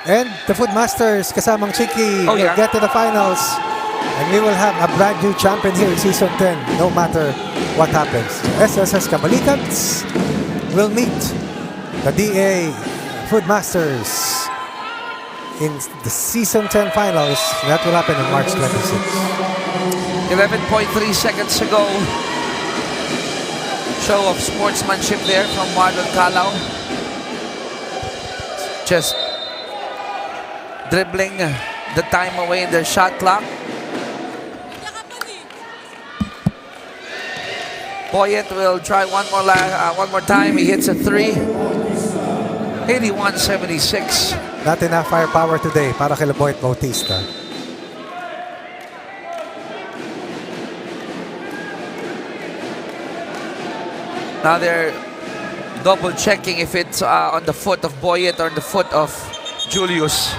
And the Foodmasters kasamang Chiki will get to the finals. And we will have a brand new champion here in Season 10, no matter what happens. SSS Kabalikats will meet the DA Foodmasters in the Season 10 finals. That will happen on March 26. 11.3 seconds to go. Show of sportsmanship there from Marlon Calao. Just dribbling the time away in their shot clock. Boyet will try one more time. He hits a 3. 81-76. Not enough firepower today para kay Boyet Bautista. Now they're double checking if it's on the foot of Boyet or on the foot of Julius.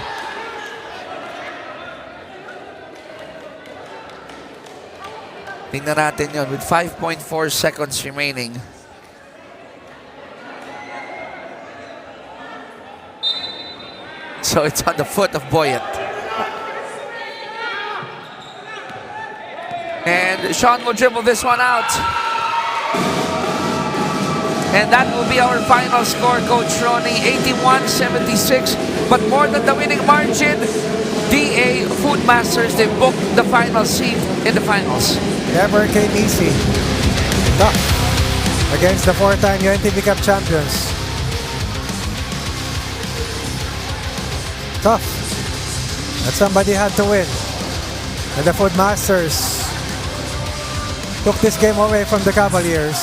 Tingnan natin yun with 5.4 seconds remaining. So it's on the foot of Boyet. And Sean will dribble this one out. And that will be our final score, Coach Ronnie, 81-76. But more than the winning margin, DA Foodmasters, they booked the final seat in the finals. Never came easy. Tough against the 4-time UNTV Cup champions. Tough. But somebody had to win. And the Foodmasters took this game away from the Cavaliers.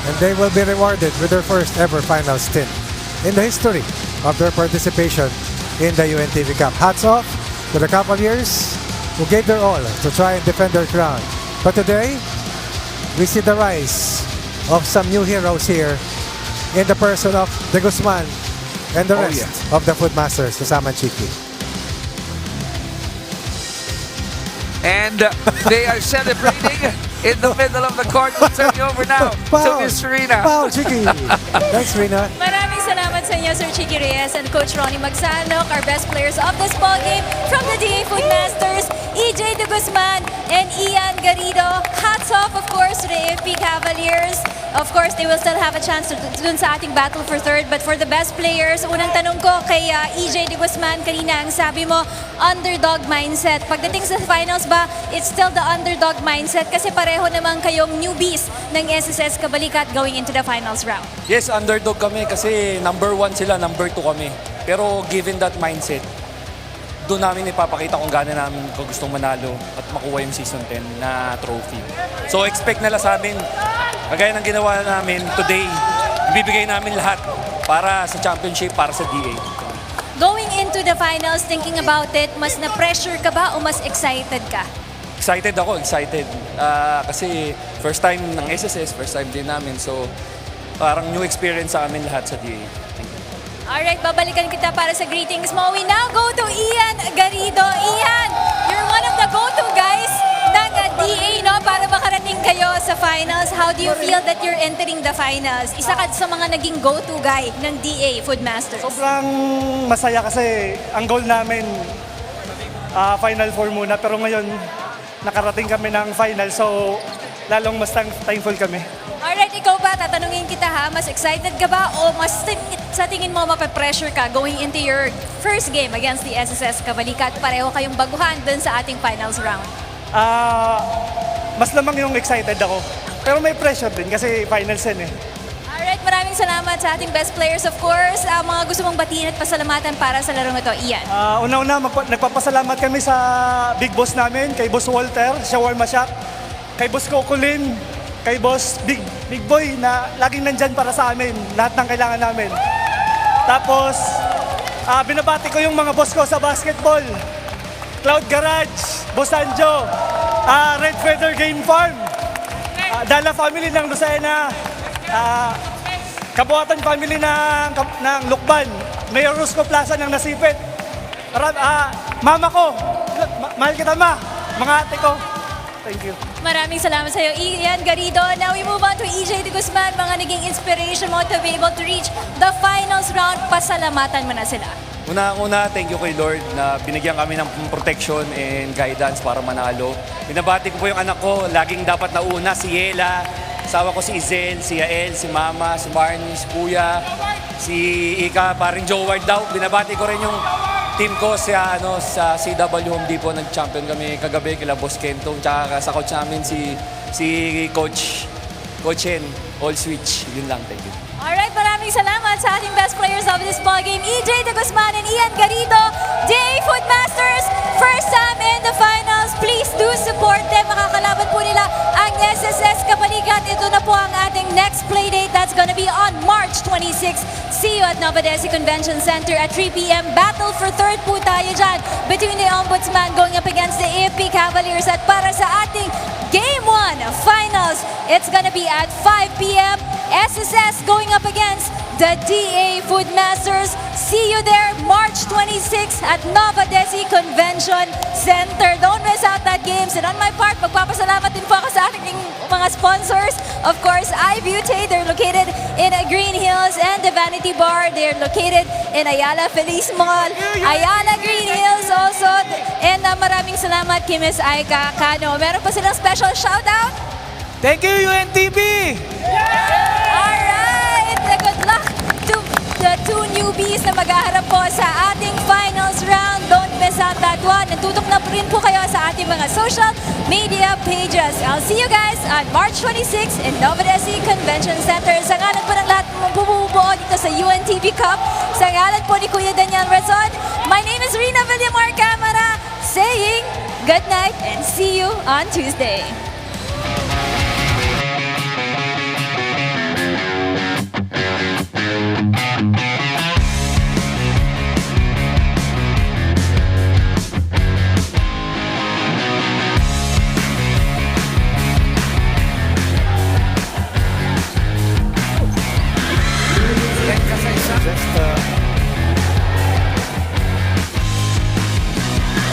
And they will be rewarded with their first ever final stint in the history of their participation in the UNTV Cup. Hats off to the Cavaliers who gave their all to try and defend their crown. But today, we see the rise of some new heroes here in the person of De Guzman and the rest of the Foodmasters, kasama Chiki. And they are celebrating in the middle of the court. We'll turn you over now to Miss Serena. Wow, Chiki! Thanks, Rina. Maraming salamat sa inyo, Sir Chiki Reyes and Coach Ronnie Magsanok, our best players of this ball game from the DA Foodmasters, EJ De Guzman and Ian Garrido. Hats off, of course, to the the AFP Cavaliers. Of course, they will still have a chance to dun sa ating battle for third. But for the best players, unang tanong ko kay EJ De Guzman kanina, ang sabi mo, underdog mindset. Pagdating sa finals ba, it's still the underdog mindset kasi pareho naman kayong newbies ng SSS Kabalikat going into the finals round. Yes, underdog kami kasi number 1 sila, number 2 kami. Pero given that mindset, doon namin ipapakita kung gaano namin ko gustong manalo at makuha yung season 10 na trophy. So expect nila sa amin, kagaya ng ginawa namin today, ibibigay namin lahat para sa championship, para sa DA. Going into the finals, thinking about it, mas na-pressure ka ba o mas excited ka? Excited ako, excited. Kasi first time ng SSS, first time din namin. So parang new experience sa amin lahat sa DA. Alright, babalikan kita para sa greetings mo. We now go to Ian Garrido. Ian, you're one of the go-to guys ng DA, no? Para makarating kayo sa finals. How do you feel that you're entering the finals? Isa ka sa mga naging go-to guy ng DA Foodmasters. Sobrang masaya kasi ang goal namin Final Four muna. Pero ngayon, nakarating kami ng final. So, lalong mas thankful kami. Alright, ikaw ba? Tatanungin kita ha. Mas excited ka ba o mas sa tingin mo mape-pressure ka going into your first game against the SSS Kabalikat? Pareho kayong baguhan dun sa ating finals round. Mas lamang yung excited ako. Pero may pressure din kasi finals yan eh. Alright, maraming salamat sa ating best players of course. Mga gusto mong batiin at pasalamatan para sa larong ito, Ian. Una-una, nagpapasalamat kami sa big boss namin, kay Boss Walter, Shawarma Shop, kay Boss Kokulin, kay Boss Big Boy na laging nandyan para sa amin, lahat ng kailangan namin. Tapos, binabati ko yung mga boss ko sa basketball. Cloud Garage, Boss Anjo, Red Feather Game Farm, Dala Family ng Lucena, Kabuhatan Family ng Lukban, Mayor Rusco Plaza ng Nasipit, mama ko, mahal kita ma, mga ate ko. Thank you. Maraming salamat sa iyo, Ian Garrido. Now we move on to EJ De Guzman. Mga naging inspiration mo to be able to reach the finals round. Pasalamatan mo na sila. Una, thank you kay Lord na binigyan kami ng protection and guidance para manalo. Binabati ko po yung anak ko, laging dapat nauna, si Yela, asawa ko si Izel, si Yael, si Mama, si Marnie, si Kuya, si Ika, paring Joward daw. Binabati ko rin yung team ko sa CW Home Depot, nag-champion kami kagabi kila Boss Kento, tsaka sa coach namin si Coach Hen, All Switch. Yun lang, thank you. Alright, maraming salamat sa ating best players of this ball game, EJ De Guzman and Ian Garrido. DA Foodmasters, first time in the finals. Please do support them. Makakalaban po nila ang SSS Kabalikat. Ito na po ang ating next playdate. That's gonna be on March 26. See you at Nova Desi Convention Center at 3 p.m. Battle for third po tayo dyan between the Ombudsman going up against the AFP Cavaliers. At para sa ating Game 1 Finals, it's gonna be at 5 p.m. SSS going up against the DA Foodmasters. See you there March 26 at Nova Desi Convention Center. Don't miss out that games. And on my part, magpapasalamat din po ako sa ating mga sponsors. Of course, iBeauty, they're located in Green Hills, and the Vanity Bar, they're located in Ayala Feliz Mall, Ayala Green Hills also. And maraming salamat kay Miss Aika Cano. Meron pa silang special shoutout? Thank you, UNTV! Alright! Good luck to the two newbies na maghaharap po sa ating finals round. Don't miss out that one. Natutok na rin po kayo sa ating mga social media pages. I'll see you guys on March 26 in Nova Desi Convention Center. Sa ngalan po ng lahat ng bumubuo dito sa UNTV Cup, sa ngalan po ni Kuya Daniel Razon, my name is Rina Villamar Camara, saying good night and see you on Tuesday.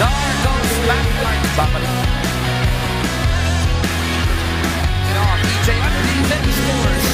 Dar goes back, babalik. EJ then scores.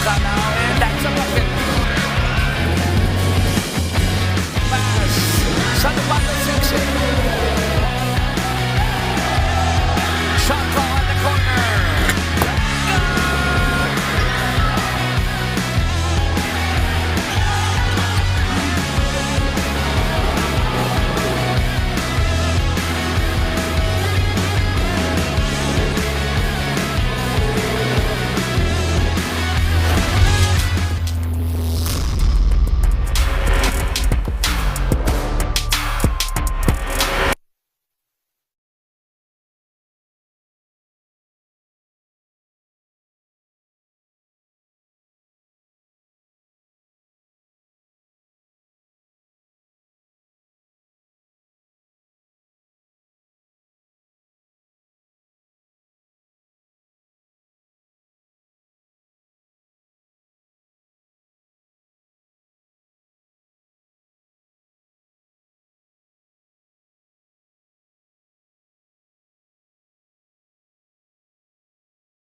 Kalaw. And that's a bucket